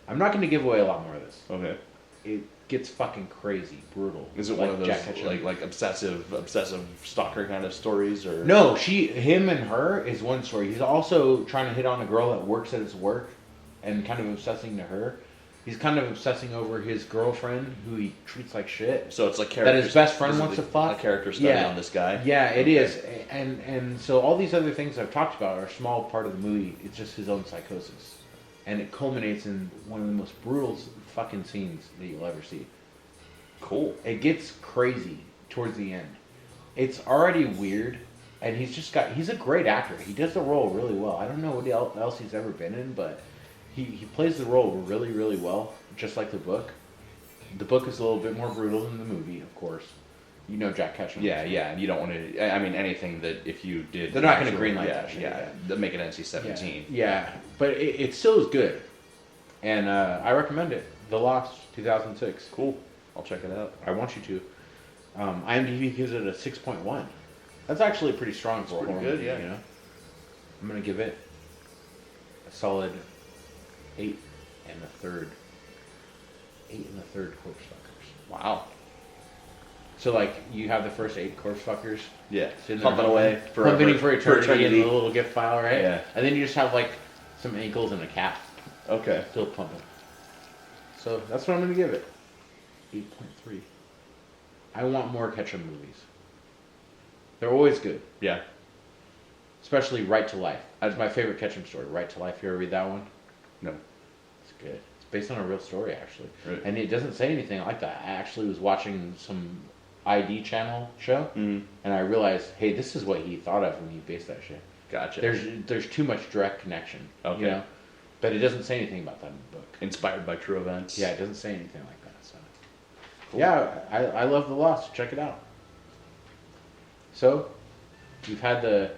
S3: I'm not going to give away a lot more of this.
S2: Okay.
S3: It gets fucking crazy, brutal.
S2: Is it
S3: like
S2: one of those like obsessive stalker kind of stories, or
S3: no? Him and her is one story. He's also trying to hit on a girl that works at his work, and kind of obsessing to her. He's kind of obsessing over his girlfriend, who he treats like shit.
S2: So it's like
S3: that his best friend wants to fuck.
S2: A character study on this guy.
S3: Yeah, it is. And so all these other things I've talked about are a small part of the movie. It's just his own psychosis, and it culminates in one of the most brutal fucking scenes that you'll ever see.
S2: Cool.
S3: It gets crazy towards the end. It's already weird, and he's a great actor. He does the role really well. I don't know what else he's ever been in, but he plays the role really, really well, just like the book. The book is a little bit more brutal than the movie, of course. You know Jack Ketchum.
S2: Yeah, and you don't want to... I mean, anything that if you did...
S3: They're not going to greenlight that shit.
S2: Yeah, they'll make it NC-17.
S3: Yeah, but it still is good. And I recommend it. The Lost, 2006.
S2: Cool. I'll check it out.
S3: I want you to. IMDb gives it a 6.1. That's actually pretty strong for a horror movie,
S2: yeah.
S3: You know? I'm going to give it a solid 8 1/3. 8 1/3 corpse fuckers.
S2: Wow.
S3: So, like, you have the first 8 corpse fuckers.
S2: Yeah.
S3: Pumping away. Pumping for eternity in the little gift file, right?
S2: Yeah.
S3: And then you just have, like, some ankles and a cat.
S2: Okay.
S3: Still pumping. So, that's what I'm going to give it. 8.3. I want more Ketchum movies. They're always good.
S2: Yeah.
S3: Especially Right to Life. That's my favorite Ketchum story. Right to Life. You ever read that one?
S2: No.
S3: It's good. It's based on a real story, actually.
S2: Right.
S3: And it doesn't say anything like that. I actually was watching some ID channel show, and I realized, hey, this is what he thought of when he based that shit.
S2: Gotcha.
S3: There's too much direct connection.
S2: Okay.
S3: You know? But it doesn't say anything about that in the book.
S2: Inspired by true events.
S3: Yeah, it doesn't say anything like that. So.
S2: Cool.
S3: Yeah, I love The Lost. Check it out. So, we've had the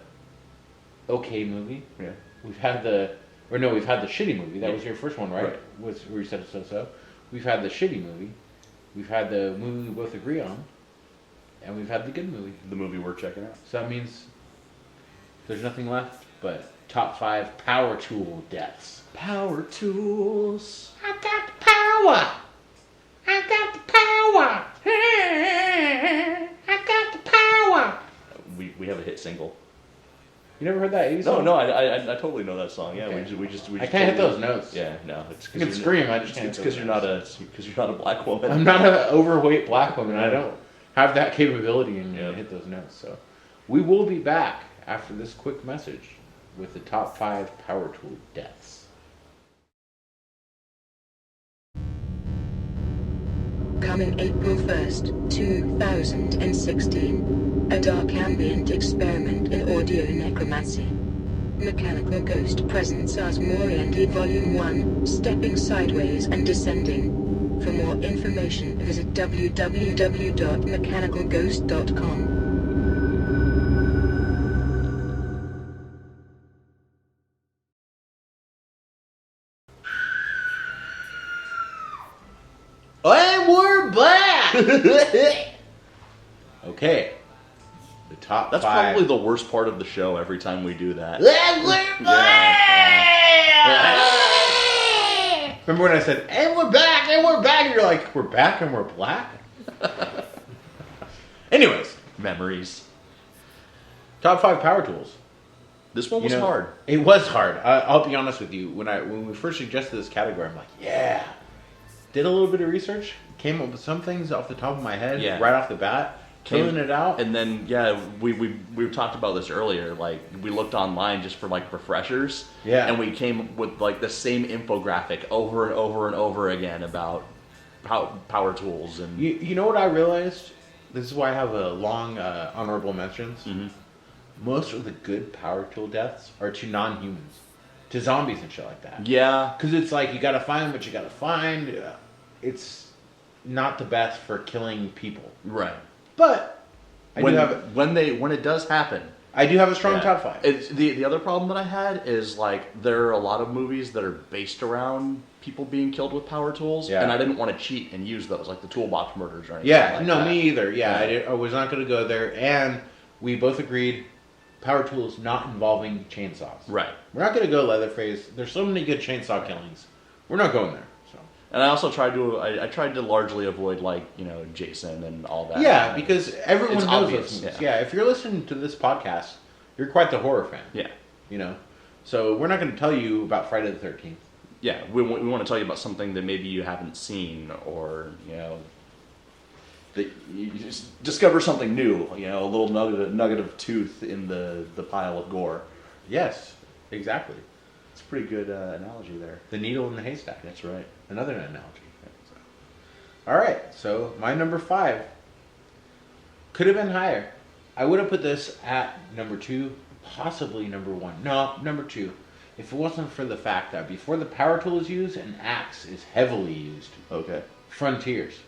S3: okay movie.
S2: Yeah.
S3: We've had the shitty movie. That was your first one, right? Where you said so. We've had the shitty movie. We've had the movie we both agree on. And we've had the good movie.
S2: The movie we're checking out.
S3: So that means there's nothing left but top 5 power tool deaths.
S2: Power tools.
S3: I got the power. I got the power. I got the power.
S2: We have a hit single.
S3: You never heard that 80s song?
S2: No, I totally know that song. Yeah,
S3: Okay.
S2: we just
S3: I can't hit those notes.
S2: Yeah, no, it's
S3: I can scream. I just can't.
S2: It's because you're not a black woman.
S3: I'm not an overweight black woman. I don't have that capability in me to hit those notes. So, we will be back after this quick message with the top 5 power tool deaths.
S1: Coming April 1st, 2016. A dark ambient experiment in audio necromancy. Mechanical Ghost presents Ars Moriendi Volume 1, Stepping Sideways and Descending. For more information, visit www.mechanicalghost.com.
S3: And we're back! Okay. The top
S2: That's
S3: 5.
S2: probably the worst part of the show every time we do that.
S3: And we're back! Remember when I said, and we're back, and we're back? And you're like, we're back and we're black? Anyways.
S2: Memories.
S3: Top 5 power tools.
S2: This one was hard.
S3: It was hard. I'll be honest with you. When we first suggested this category, I'm like, yeah. Did a little bit of research. Came up with some things off the top of my head.
S2: Yeah.
S3: Right off the bat. Filling it out.
S2: And then, we talked about this earlier. Like, we looked online just for, like, refreshers.
S3: Yeah.
S2: And we came with, like, the same infographic over and over and over again about power tools. And
S3: You know what I realized? This is why I have a long honorable mentions.
S2: Mm-hmm.
S3: Most of the good power tool deaths are to non-humans. To zombies and shit like that.
S2: Yeah.
S3: Because it's like, you gotta find what you gotta find. It's not the best for killing people.
S2: Right.
S3: But
S2: when it does happen,
S3: I do have a strong top 5.
S2: It's the other problem that I had is like there are a lot of movies that are based around people being killed with power tools, and I didn't want to cheat and use those like the toolbox murders or anything.
S3: Yeah,
S2: like
S3: no,
S2: that.
S3: me either. Yeah, I was not going to go there, and we both agreed power tools not involving chainsaws.
S2: Right.
S3: We're not going to go Leatherface. There's so many good chainsaw killings. We're not going there.
S2: And I also tried to largely avoid like Jason and all that.
S3: Yeah, because everyone knows
S2: obvious,
S3: those movies. Yeah, if you're listening to this podcast, you're quite the horror fan.
S2: Yeah.
S3: So we're not going to tell you about Friday the 13th.
S2: Yeah, we want to tell you about something that maybe you haven't seen, or that you just discover something new. A little nugget of tooth in the pile of gore.
S3: Yes, exactly.
S2: It's a pretty good analogy there.
S3: The needle in the haystack.
S2: That's right.
S3: Another analogy. All right, so my number 5 could have been higher. I would have put this at number 2, possibly number 1. No, number 2. If it wasn't for the fact that before the power tool is used, an axe is heavily used.
S2: Okay.
S3: Frontiers.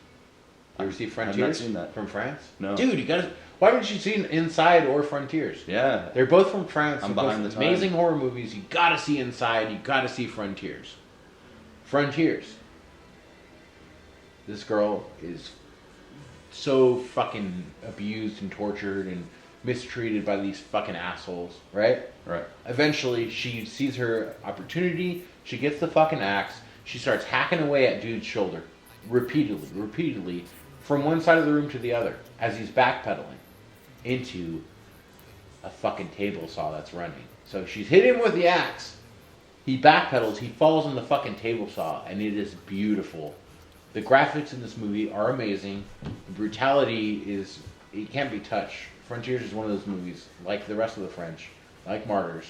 S3: You ever see Frontiers?
S2: I've not seen that.
S3: From France?
S2: No.
S3: Dude, you gotta. Why haven't you seen Inside or Frontiers?
S2: Yeah.
S3: They're both from France.
S2: I'm
S3: They're
S2: behind
S3: both
S2: the time.
S3: amazing horror movies. You gotta see Inside. You gotta see Frontiers. Frontiers. This girl is so fucking abused and tortured and mistreated by these fucking assholes, right?
S2: Right.
S3: Eventually, she sees her opportunity. She gets the fucking axe. She starts hacking away at dude's shoulder. Repeatedly. From one side of the room to the other. As he's backpedaling. Into a fucking table saw that's running. So she's hit him with the axe. He backpedals. He falls on the fucking table saw. And it is beautiful. The graphics in this movie are amazing. The brutality is... It can't be touched. Frontiers is one of those movies, like the rest of the French, like Martyrs,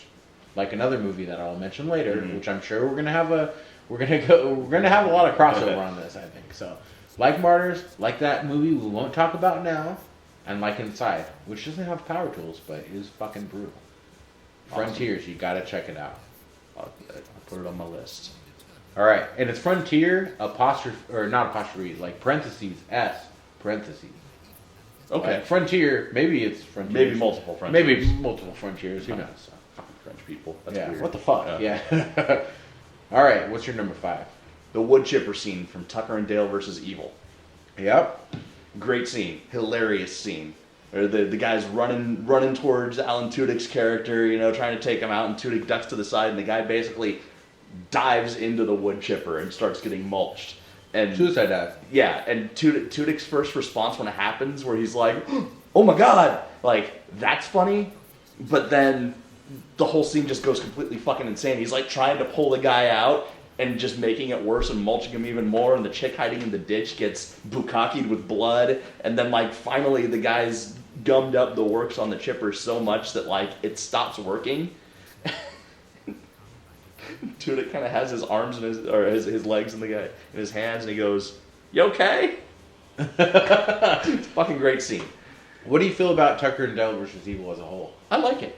S3: like another movie that I'll mention later, which I'm sure we're gonna have a lot of crossover on this, I think. So, like Martyrs, like that movie we won't talk about now, and like Inside, which doesn't have power tools but is fucking brutal.
S2: Awesome.
S3: Frontiers, you gotta check it out.
S2: I'll put it on my list.
S3: All right, and it's Frontier apostrophe or not apostrophe, like parentheses S parentheses.
S2: Okay.
S3: Like Frontier, maybe it's Frontiers.
S2: Maybe multiple Frontiers.
S3: Maybe multiple Frontiers. Who knows?
S2: Fucking French people. That's
S3: Yeah.
S2: weird.
S3: What the fuck? Yeah. All right. What's your number 5?
S2: The wood chipper scene from Tucker and Dale versus Evil.
S3: Yep.
S2: Great scene. Hilarious scene. Or the guy's running towards Alan Tudyk's character, trying to take him out, and Tudyk ducks to the side, and the guy basically dives into the wood chipper and starts getting mulched. And
S3: Suicide dive.
S2: Yeah, and Tudyk's first response when it happens, where he's like, "Oh my god!" Like, that's funny, but then the whole scene just goes completely fucking insane. He's like trying to pull the guy out and just making it worse and mulching him even more, and the chick hiding in the ditch gets bukkakied with blood, and then like finally the guy's gummed up the works on the chipper so much that like it stops working. Tudyk kind of has his arms and his legs in his hands, and he goes, "You okay?" It's a fucking great scene.
S3: What do you feel about Tucker and Dale versus Evil as a whole?
S2: I like it.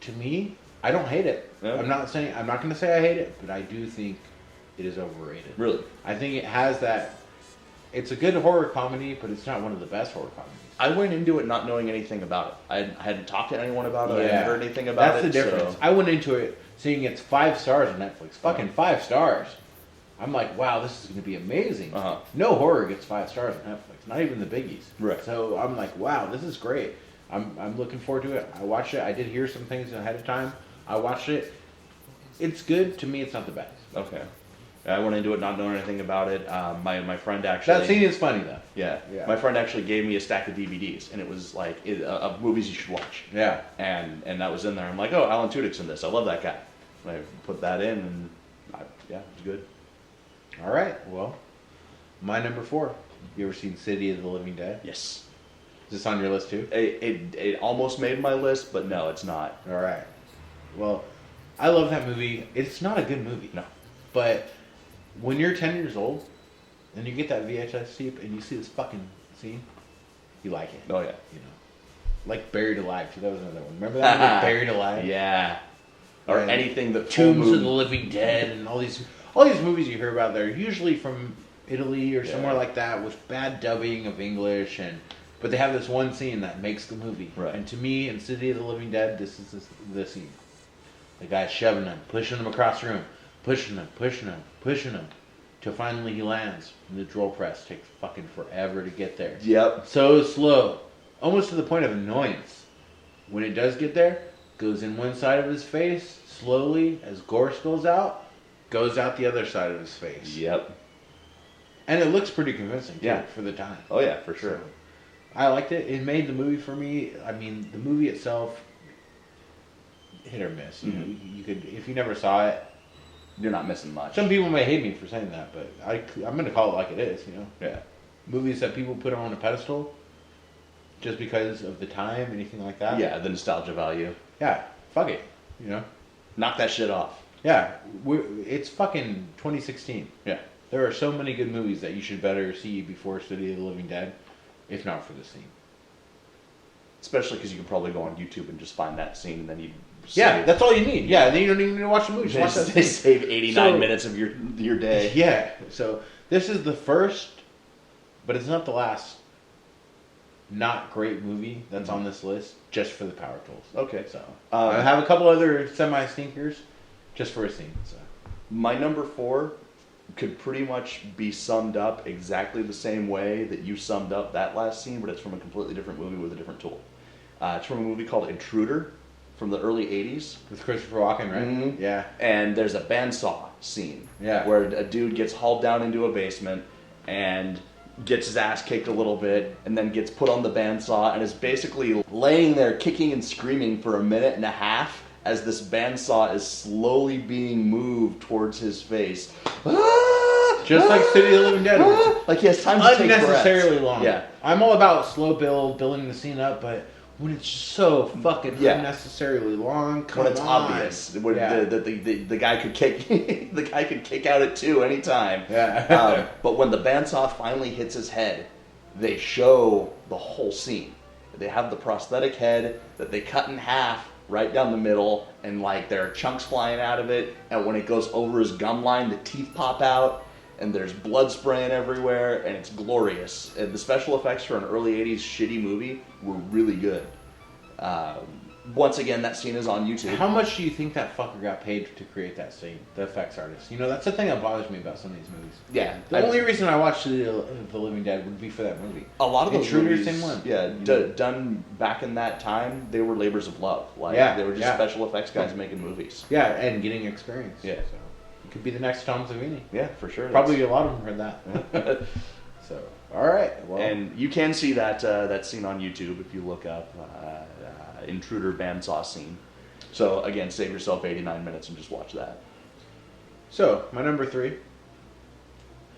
S3: To me, I don't hate it.
S2: Yeah.
S3: I'm not going to say I hate it, but I do think it is overrated.
S2: Really?
S3: I think it has that. It's a good horror comedy, but it's not one of the best horror comedies.
S2: I went into it not knowing anything about it. I hadn't talked to anyone about it. I hadn't heard anything about
S3: That's
S2: it.
S3: the difference.
S2: So.
S3: I went into it seeing it's 5 stars on Netflix. Fucking 5 stars. I'm like, wow, this is going to be amazing.
S2: Uh-huh.
S3: No horror gets 5 stars on Netflix. Not even the biggies.
S2: Right.
S3: So I'm like, wow, this is great. I'm looking forward to it. I watched it. I did hear some things ahead of time. I watched it. It's good. To me, it's not the best.
S2: Okay. I went into it not knowing anything about it. My friend actually...
S3: That scene is funny, though.
S2: Yeah.
S3: Yeah.
S2: My friend actually gave me a stack of DVDs, and it was like of movies you should watch.
S3: Yeah.
S2: And that was in there. I'm like, oh, Alan Tudyk's in this. I love that guy. And I put that in, and yeah, it was good.
S3: All right. Well, my number 4. You ever seen City of the Living Dead?
S2: Yes.
S3: Is this on your list too?
S2: It almost made my list, but no, it's not.
S3: All right. Well, I love that movie. It's not a good movie.
S2: No.
S3: But when you're 10 years old and you get that VHS tape and you see this fucking scene, you like it.
S2: Oh, yeah.
S3: You know, like Buried Alive too. That was another one. Remember that movie, Buried Alive?
S2: Yeah. Or
S3: And
S2: anything that
S3: Tombs of the Living Dead and all these movies you hear about. They're usually from Italy or somewhere like that with bad dubbing of English, but they have this one scene that makes the movie.
S2: Right.
S3: And to me, in City of the Living Dead, this is the scene. The guy's shoving him, pushing him across the room, pushing him, till finally he lands. And the drill press takes fucking forever to get there.
S2: Yep.
S3: So slow, almost to the point of annoyance. When it does get there, goes in one side of his face, slowly, as gore spills out, goes out the other side of his face.
S2: Yep.
S3: And it looks pretty convincing, too,
S2: Yeah.
S3: for the time.
S2: Oh, yeah, for sure.
S3: So, I liked it. It made the movie for me. I mean, the movie itself, hit or miss. You know, you could, if you never saw it,
S2: You're not missing much.
S3: some people may hate me for saying that, but I'm going to call it like it is, you know.
S2: Yeah.
S3: Movies that people put on a pedestal just because of the time, anything like that.
S2: Yeah, the nostalgia value.
S3: Yeah, fuck it, you know.
S2: Knock that shit off.
S3: Yeah, it's fucking 2016.
S2: Yeah.
S3: There are so many good movies that you should better see before City of the Living Dead, if not for the scene.
S2: Especially because you can probably go on YouTube and just find that scene, and then you
S3: Yeah, that's all you need. Yeah, then you don't even need to watch the movie. Just watch that
S2: they
S3: scene.
S2: save 89 minutes of your day.
S3: Yeah, so this is the first, but it's not the last not great movie that's on this list, just for the power tools.
S2: Okay.
S3: So I have a couple other semi-stinkers, just for a scene. So
S2: My number 4 could pretty much be summed up exactly the same way that you summed up that last scene, but it's from a completely different movie with a different tool. It's from a movie called Intruder from the early 80s.
S3: with Christopher Walken, right?
S2: Mm-hmm.
S3: Yeah.
S2: And there's a bandsaw scene
S3: Yeah.
S2: where a dude gets hauled down into a basement and gets his ass kicked a little bit and then gets put on the bandsaw and is basically laying there kicking and screaming for a minute and a half as this bandsaw is slowly being moved towards his face.
S3: Just like City of the Living Dead.
S2: Like he has time to take breaths.
S3: Unnecessarily long.
S2: Yeah.
S3: I'm all about slow building the scene up, but when it's so fucking
S2: Yeah.
S3: unnecessarily long, come
S2: When it's
S3: on.
S2: obvious, when
S3: Yeah.
S2: the guy could kick, the guy could kick out at 2 anytime.
S3: Yeah.
S2: But when the bandsaw finally hits his head, they show the whole scene. They have the prosthetic head that they cut in half right down the middle, and like there are chunks flying out of it. And when it goes over his gum line, the teeth pop out, and there's blood spraying everywhere, and it's glorious. And the special effects for an early '80s shitty movie were really good. Once again, that scene is on YouTube.
S3: How much do you think that fucker got paid to create that scene? The effects artist. You know, that's the thing that bothers me about some of these movies.
S2: Yeah,
S3: The only reason I watched The Living Dead would be for that movie.
S2: a lot of those
S3: Intruder,
S2: movies,
S3: same one.
S2: yeah, done back in that time, they were labors of love. Like
S3: Yeah,
S2: they were just
S3: yeah.
S2: special effects guys making movies.
S3: Yeah, and getting experience.
S2: Yeah.
S3: So it could be the next Tom Savini.
S2: Yeah, for sure.
S3: Probably a lot of them heard that. So, all right. Well,
S2: And you can see that scene on YouTube if you look up Intruder bandsaw scene. So again, save yourself 89 minutes and just watch that.
S3: so my number 3.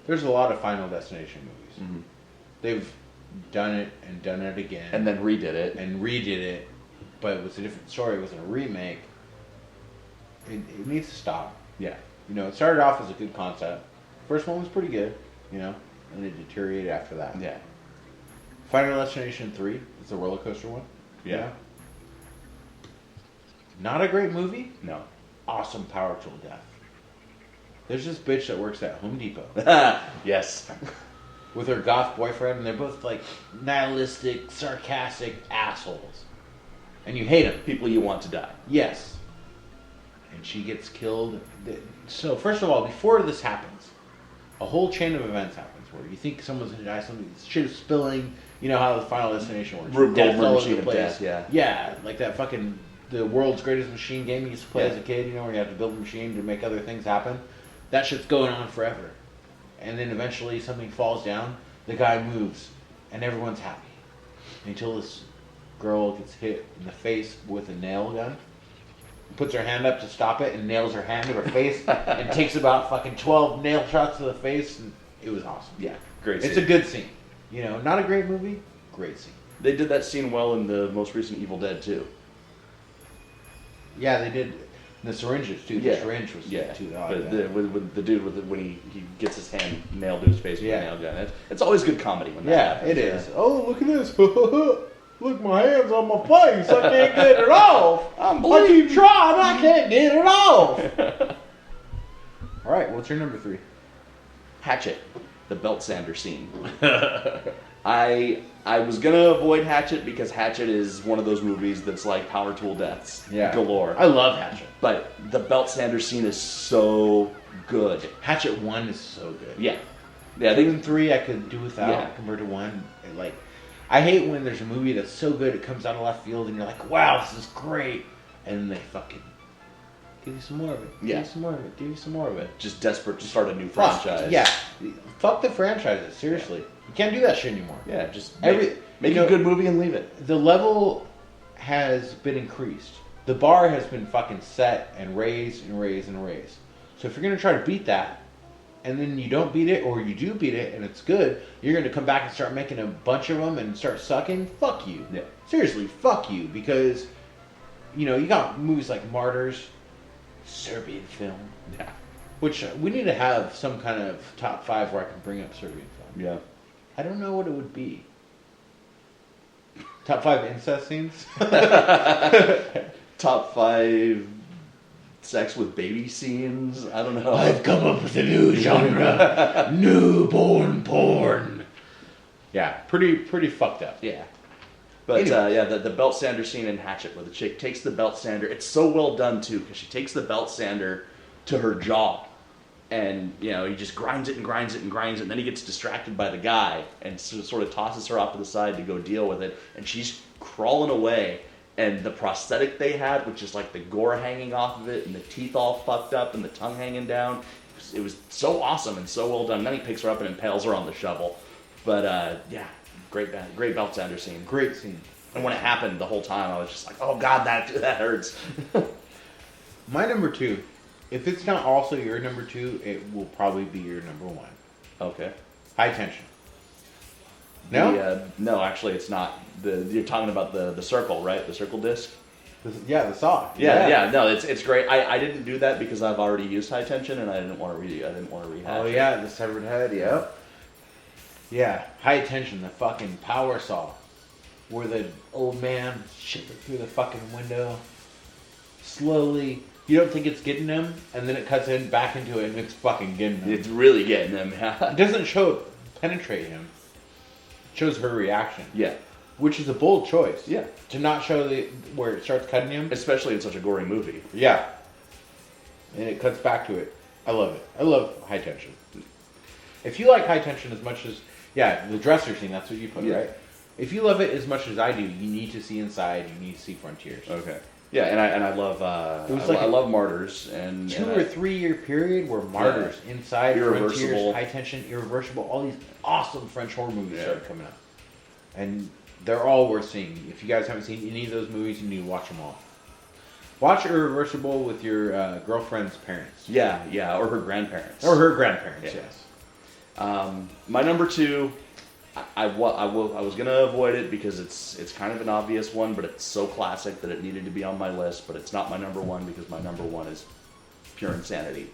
S3: There's a lot of Final Destination movies.
S2: Mm-hmm.
S3: They've done it again,
S2: And then redid it.
S3: and redid it, but it was a different story. It wasn't a remake. It needs to stop.
S2: Yeah.
S3: You know, it started off as a good concept. First one was pretty good, you know, and it deteriorated after that.
S2: Yeah.
S3: Final Destination 3 is the roller coaster one.
S2: Yeah.
S3: Not a great movie.
S2: No.
S3: Awesome power tool death. There's this bitch that works at Home Depot
S2: Yes.
S3: with her goth boyfriend, and they're both like nihilistic, sarcastic assholes. And you hate them.
S2: People you want to die.
S3: Yes. And she gets killed. So, first of all, before this happens, a whole chain of events happens where you think someone's going to die, shit is spilling. You know how the Final Destination works.
S2: Rube
S3: Death's
S2: Goldberg
S3: all over
S2: Machine
S3: the
S2: of
S3: place.
S2: Death, yeah.
S3: Yeah, like that fucking, the world's greatest machine game you used to play
S2: Yeah.
S3: as a kid, you know, where you have to build a machine to make other things happen. that shit's going on forever. And then eventually something falls down, the guy moves, and everyone's happy. Until this girl gets hit in the face with a nail gun, puts her hand up to stop it, and nails her hand to her face, and takes about fucking 12 nail shots to the face, and it was awesome.
S2: Yeah, great scene.
S3: It's a good scene. You know, not a great movie, great scene.
S2: They did that scene well in the most recent Evil Dead too.
S3: Yeah, they did. The syringes too. The syringe was too.
S2: But with the dude when he gets his hand nailed to his face with a nail gun. It's always good comedy when that happens.
S3: It is. Oh, look at this. Look, my hand's on my face. I can't get it off. I keep trying. I can't get it off. All right, what's your number 3?
S2: Hatchet, the belt sander scene. I was gonna avoid Hatchet because Hatchet is one of those movies that's like power tool deaths galore.
S3: I love Hatchet,
S2: but the belt sander scene is so good.
S3: Hatchet 1 is so good.
S2: Yeah.
S3: 2 and 3 I could do without compared to 1. Like, I hate when there's a movie that's so good it comes out of left field and you're like, wow, this is great, and then they fucking give you some more of it. Give you some more of it. Give you some more of it.
S2: Just desperate to start a new franchise.
S3: Yeah. Fuck the franchises. Seriously. You can't do that shit anymore.
S2: Yeah, just make a good movie and leave it.
S3: The level has been increased. The bar has been fucking set and raised and raised and raised. So if you're going to try to beat that, and then you don't beat it, or you do beat it and it's good, you're going to come back and start making a bunch of them and start sucking? Fuck you.
S2: Yeah.
S3: Seriously, fuck you. Because, you know, you got movies like Martyrs, Serbian film.
S2: Yeah.
S3: Which we need to have some kind of top 5 where I can bring up Serbian film.
S2: Yeah.
S3: I don't know what it would be. Top 5 incest scenes?
S2: Top 5 sex with baby scenes? I don't know.
S3: I've come up with a new genre. Newborn porn. Yeah, pretty fucked up.
S2: Yeah. But the belt sander scene in Hatchet where the chick takes the belt sander. It's so well done too because she takes the belt sander to her jaw. And, you know, he just grinds it and grinds it and grinds it. And then he gets distracted by the guy and sort of tosses her off to the side to go deal with it. And she's crawling away. And the prosthetic they had, which is like the gore hanging off of it and the teeth all fucked up and the tongue hanging down. It was so awesome and so well done. And then he picks her up and impales her on the shovel. But, great belt sander scene.
S3: Great scene.
S2: And when it happened the whole time, I was just like, oh, God, that hurts.
S3: My number 2. If it's not also your number 2, it will probably be your number 1.
S2: Okay.
S3: High Tension. No?
S2: No, actually, it's not. You're talking about the circle, right? The circle disc?
S3: The saw.
S2: Yeah. No, it's great. I didn't do that because I've already used High Tension and I didn't want to rehash
S3: Oh,
S2: it.
S3: yeah, the severed head, yep. Yeah, High Tension, the fucking power saw. Where the old man shit it through the fucking window. Slowly. You don't think it's getting him, and then it cuts in back into it, and it's fucking getting him.
S2: It's really getting him, yeah.
S3: It doesn't penetrate him. It shows her reaction.
S2: Yeah.
S3: Which is a bold choice.
S2: Yeah.
S3: To not show where it starts cutting him.
S2: Especially in such a gory movie.
S3: Yeah. And it cuts back to it. I love it. I love High Tension. If you like High Tension as much as... Yeah, the dresser scene, that's what you put, right? If you love it as much as I do, you need to see Inside, you need to see Frontiers.
S2: Okay. Yeah, and I love I love Martyrs and
S3: 2 or 3 year period where Martyrs, Inside, Frontiers, High Tension, Irreversible, all these awesome French horror movies started coming out, and they're all worth seeing. If you guys haven't seen any of those movies, you need to watch them all. Watch Irreversible with your girlfriend's parents.
S2: Yeah, or her grandparents.
S3: Or her grandparents.
S2: Yes. My number 2. I was gonna avoid it because it's kind of an obvious one, but it's so classic that it needed to be on my list. But it's not my number 1 because my number 1 is pure insanity.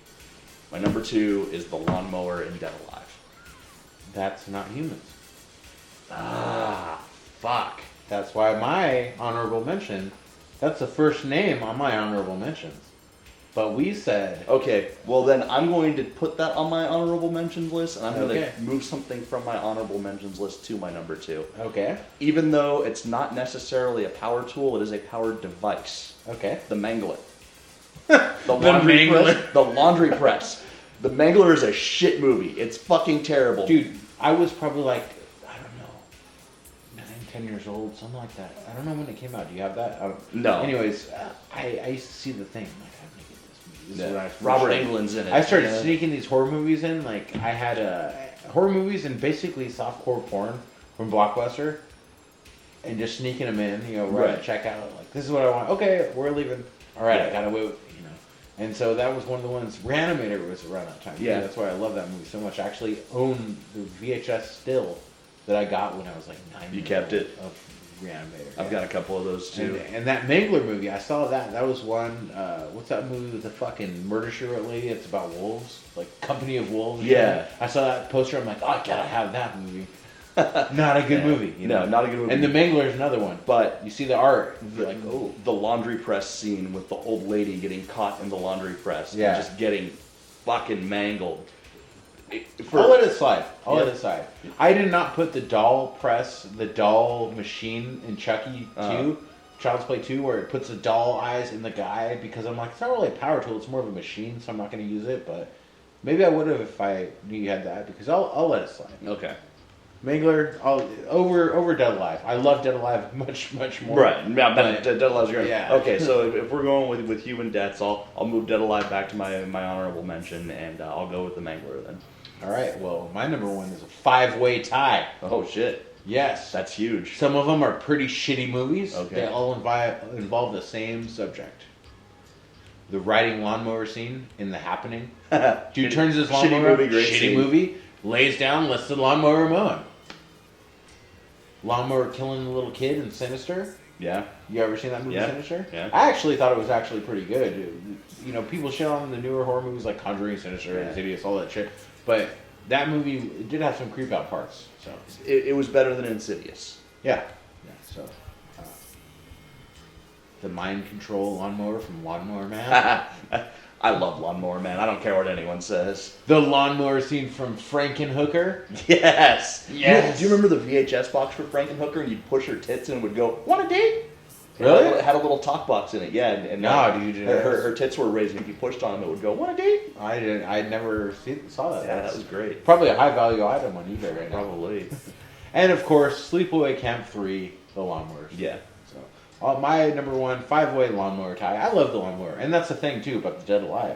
S2: My number 2 is the lawnmower in Dead Alive.
S3: That's not humans.
S2: Fuck.
S3: That's why my honorable mention. That's the first name on my honorable mentions. But we said...
S2: Okay, well then I'm going to put that on my honorable mentions list, and I'm going
S3: Okay.
S2: to move something from my honorable mentions list to my number 2.
S3: Okay.
S2: Even though it's not necessarily a power tool, it is a powered device.
S3: Okay.
S2: The Mangler. The laundry press. The Mangler is a shit movie. It's fucking terrible.
S3: Dude, I was probably like, I don't know, 9, 10 years old, something like that. I don't know when it came out. Do you have that?
S2: No.
S3: Anyways, I used to see the thing. I'm like, I'm going to get this movie. when I first
S2: Robert
S3: started-
S2: Englund's in it.
S3: I started sneaking these horror movies in. Like I had horror movies and basically softcore porn from Blockbuster, and just sneaking them in. You know, right at checkout. Like this is what I want. Okay, we're leaving. All right, I gotta wait. You know, and so that was one of the ones. Reanimator was around that time.
S2: Yeah,
S3: that's why I love that movie so much. I actually own the VHS still that I got when I was like 9.
S2: You kept it?
S3: Of Reanimator.
S2: I've got a couple of those too.
S3: And that Mangler movie, I saw that. That was one. What's that movie with the fucking murder she wrote lady? It's about wolves, like Company of Wolves.
S2: Yeah.
S3: I saw that poster. I'm like, oh, I gotta have that movie. Not a good movie. You know?
S2: No, not a good movie.
S3: And the Mangler is another one.
S2: But
S3: you see the art, you're like, oh,
S2: the laundry press scene with the old lady getting caught in the laundry press,
S3: Yeah.
S2: and just getting fucking mangled.
S3: I'll let it slide. I'll let it slide. I did not put the doll machine in Chucky 2, Child's Play 2, where it puts the doll eyes in the guy, because I'm like, it's not really a power tool, it's more of a machine, so I'm not going to use it, but maybe I would have if I knew you had that, because I'll let it slide.
S2: Okay.
S3: Mangler, over Dead Alive. I love Dead Alive much more.
S2: Right. Yeah, but Dead Alive's great.
S3: Yeah.
S2: Okay, so if we're going with human deaths, I'll move Dead Alive back to my honorable mention, and I'll go with the Mangler then.
S3: All right. Well, my number one is a 5-way tie.
S2: Oh shit.
S3: Yes.
S2: That's huge.
S3: Some of them are pretty shitty movies.
S2: Okay.
S3: They all involve the same subject. The riding lawnmower scene in The Happening. Dude turns his lawnmower. Shitty movie. Lays down, lets the lawnmower mow him. Lawnmower killing the little kid in Sinister.
S2: Yeah.
S3: You ever seen that movie, Sinister?
S2: Yeah.
S3: I actually thought it was actually pretty good. You know, people shit on the newer horror movies like Conjuring, Sinister, Insidious, all that shit. But that movie, it did have some creep out parts. So
S2: it was better than Insidious.
S3: Yeah. So the mind control lawnmower from Lawnmower Man.
S2: I love Lawnmower Man. I don't care what anyone says.
S3: The lawnmower scene from Frankenhooker.
S2: Yes.
S3: Yes.
S2: Do you remember the VHS box for Frankenhooker? And you'd push her tits and it would go, "Want a date?"
S3: Really?
S2: It had a little talk box in it. Yeah. And her tits were raised, and if you pushed on them, it would go, "Want a date?"
S3: I never saw that.
S2: Yeah, that was great.
S3: Probably a high value item on eBay right now.
S2: Probably.
S3: And of course, Sleepaway Camp 3, the lawnmowers.
S2: Yeah.
S3: So my number one 5-way lawnmower tie. I love the lawnmower, and that's the thing too about the Dead Alive.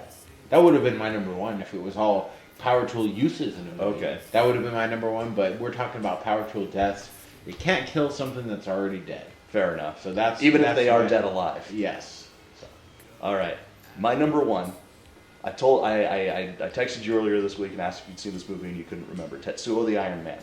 S3: That would have been my number one if it was all power tool uses in a movie.
S2: Okay.
S3: That would have been my number one. But we're talking about power tool deaths. You can't kill something that's already dead.
S2: Fair enough.
S3: So that's
S2: even if they are dead alive.
S3: Yes. So.
S2: All right. My number one. I texted you earlier this week and asked if you'd seen this movie and you couldn't remember. Tetsuo the Iron Man.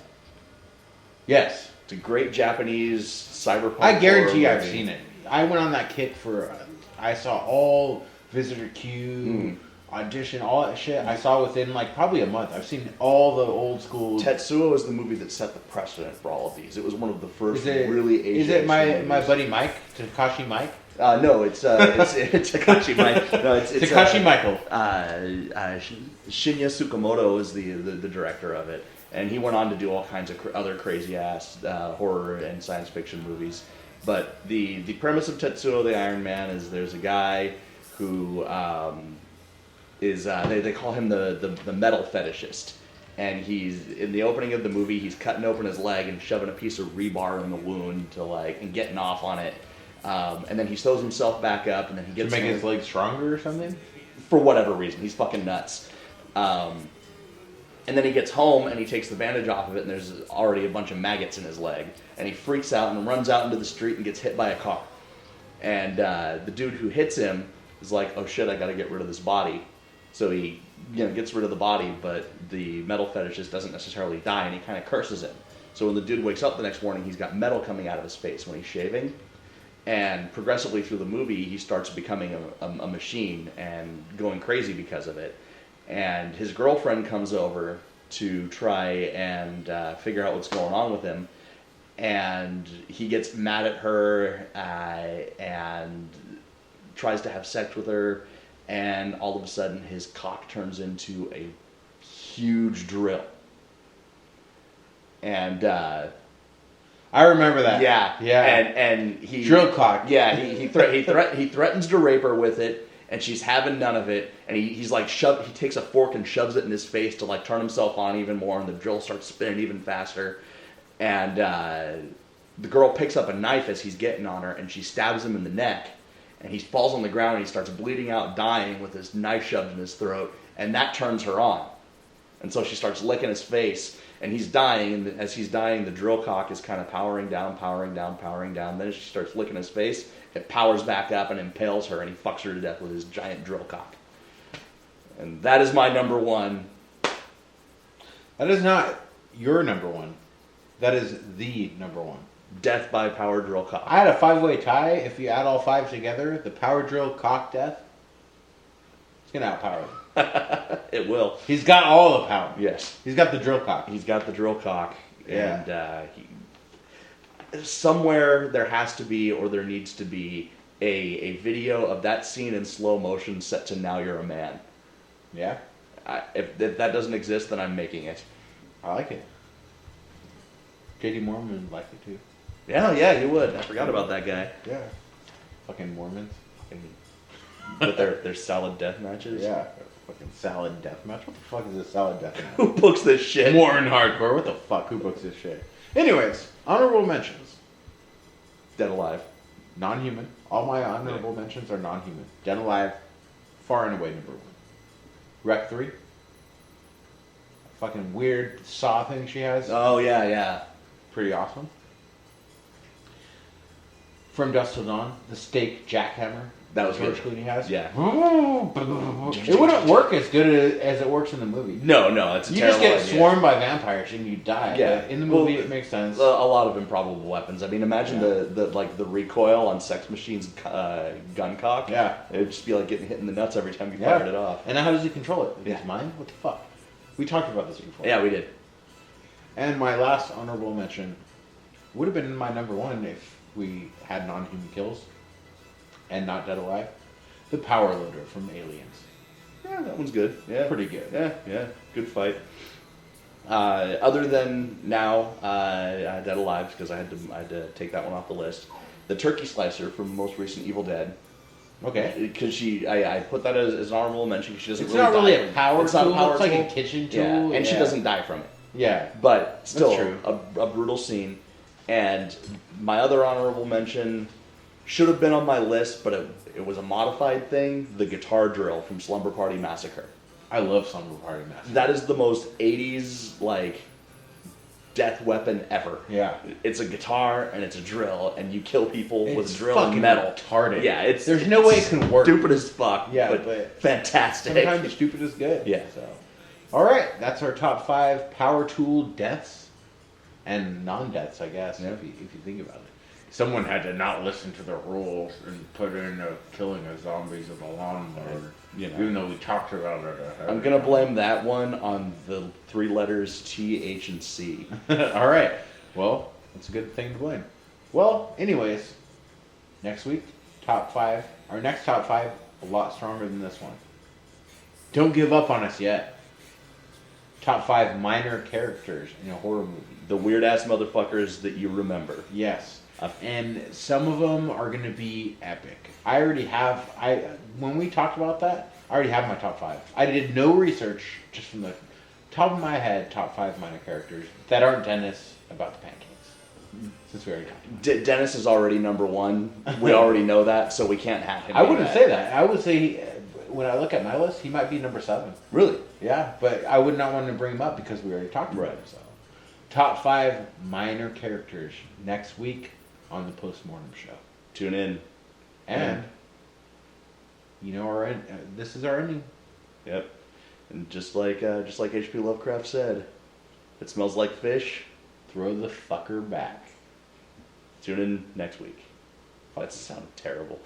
S3: Yes.
S2: It's a great Japanese cyberpunk.
S3: I guarantee
S2: horror
S3: I've
S2: movie.
S3: seen it. I went on that kick for. I saw all Visitor Q, Audition, all that shit. I saw within like probably a month. I've seen all the old school.
S2: Tetsuo is the movie that set the precedent for all of these. It was one of the first
S3: Is it,
S2: really Asian.
S3: Is it my
S2: movies.
S3: buddy Mike, Takashi Mike?
S2: No, it's Takashi Mike. No, it's
S3: Takashi Michael.
S2: Shinya Tsukamoto is the director of it, and he went on to do all kinds of other crazy ass horror and science fiction movies. But the premise of Tetsuo the Iron Man is there's a guy who is they call him the metal fetishist, and he's in the opening of the movie he's cutting open his leg and shoving a piece of rebar in the wound and getting off on it. And then he sews himself back up, and then he gets
S3: to make his legs stronger or something.
S2: For whatever reason, he's fucking nuts. And then he gets home and he takes the bandage off of it, and there's already a bunch of maggots in his leg, and he freaks out and runs out into the street and gets hit by a car. And the dude who hits him is like, "Oh shit, I got to get rid of this body." So he gets rid of the body, but the metal fetishist doesn't necessarily die, and he kind of curses him. So when the dude wakes up the next morning, he's got metal coming out of his face when he's shaving. And progressively through the movie, he starts becoming a machine and going crazy because of it. And his girlfriend comes over to try and figure out what's going on with him. And he gets mad at her and tries to have sex with her. And all of a sudden, his cock turns into a huge drill. And
S3: I remember that.
S2: yeah. And he
S3: drill cock.
S2: Yeah, he threatens to rape her with it, and she's having none of it. And he's like he takes a fork and shoves it in his face to like turn himself on even more, and the drill starts spinning even faster. And the girl picks up a knife as he's getting on her, and she stabs him in the neck. and he falls on the ground and he starts bleeding out, dying with his knife shoved in his throat, and that turns her on. And so she starts licking his face, and he's dying, and as he's dying, the drill cock is kind of powering down. Then as she starts licking his face, it powers back up and impales her, and he fucks her to death with his giant drill cock. And that is my number one.
S3: That is not your number one. That is the number one.
S2: Death by power drill cock.
S3: I had a 5-way tie. If you add all 5 together, the power drill cock death, it's going to outpower him.
S2: It will.
S3: He's got all the power.
S2: Yes.
S3: He's got the drill cock.
S2: He's got the drill cock.
S3: Yeah.
S2: And somewhere there has to be, or there needs to be, a video of that scene in slow motion set to Now You're a Man.
S3: Yeah?
S2: If that doesn't exist, then I'm making it.
S3: I like it. J.D. Mormon would like it too.
S2: Yeah, he would. I forgot about that guy.
S3: Yeah. Fucking Mormons.
S2: With their salad death matches.
S3: Yeah. Fucking salad death match. What the fuck is a salad death match?
S2: Who books this shit?
S3: Morton Hardcore. What the fuck? Who books this shit? Anyways, honorable mentions.
S2: Dead Alive.
S3: Non-human. All my honorable mentions are non-human. Dead Alive, far and away number 1. Rec 3. Fucking weird saw thing she has.
S2: Oh, yeah.
S3: Pretty awesome. From Dusk Till Dawn, the steak jackhammer.
S2: That was
S3: George
S2: good.
S3: Clooney has.
S2: Yeah.
S3: It wouldn't work as good as it works in the movie.
S2: No, it's a
S3: You
S2: terrible
S3: just get
S2: idea.
S3: swarmed by vampires and you die.
S2: Yeah.
S3: But in the movie, it makes sense.
S2: A lot of improbable weapons. I mean, imagine the recoil on Sex Machine's gun cock.
S3: Yeah.
S2: It would just be like getting hit in the nuts every time you fired it off.
S3: And how does he control it? With
S2: Yeah.
S3: his mind? What the fuck? We talked about this before.
S2: Yeah, we did.
S3: And my last honorable mention would have been my number 1 if we had non-human kills and not Dead Alive. The Power Loader from Aliens.
S2: Yeah, that one's good. Yeah,
S3: Pretty good.
S2: Yeah, good fight. Other than now, Dead Alive, because I had to take that one off the list. The Turkey Slicer from the most recent Evil Dead.
S3: Okay.
S2: Because I put that as an honorable mention because she doesn't
S3: It's
S2: really
S3: not really
S2: die
S3: a power
S2: It's not
S3: tool.
S2: a power
S3: It's like
S2: tool.
S3: a kitchen tool.
S2: Yeah, and she doesn't die from it.
S3: Yeah.
S2: But still,
S3: true.
S2: a brutal scene. And my other honorable mention should have been on my list, but it was a modified thing, the guitar drill from Slumber Party Massacre.
S3: I love Slumber Party Massacre.
S2: That is the most 80s, like, death weapon ever.
S3: Yeah.
S2: It's a guitar and it's a drill, and you kill people with
S3: It's
S2: a drill
S3: fucking
S2: and metal.
S3: retarded.
S2: Yeah,
S3: There's no way it can work.
S2: Stupid as fuck,
S3: Yeah,
S2: but
S3: but
S2: fantastic.
S3: Sometimes stupid is good.
S2: Yeah.
S3: So, all right, that's our top 5 power tool deaths and non-deaths, I guess.
S2: Yeah.
S3: If you think about it. Someone had to not listen to the rules and put in killing of zombies with a lawnmower. Even though we talked about it.
S2: I'm gonna blame that one on the 3 letters T, H, and C.
S3: All right. Well, that's a good thing to blame. Well, anyways, next week, top 5. Our next top 5, a lot stronger than this one. Don't give up on us yet. Top 5 minor characters in a horror movie.
S2: The weird ass motherfuckers that you remember.
S3: Yes. And some of them are going to be epic. I already have, when we talked about that, I already have my top 5. I did no research, just from the top of my head, top 5 minor characters that aren't Dennis about the pancakes. Since we already talked about it.
S2: Dennis is already number 1. We already know that, so we can't have him.
S3: I wouldn't say that. I would say, when I look at my list, he might be number 7.
S2: Really?
S3: Yeah, but I would not want to bring him up because we already talked about him. So, top 5 minor characters next week on the Postmortem Show.
S2: Tune in.
S3: And, you know, this is our ending.
S2: Yep. And just like H.P. Lovecraft said, if it smells like fish,
S3: Throw the fucker back.
S2: Tune in next week. That sounded terrible.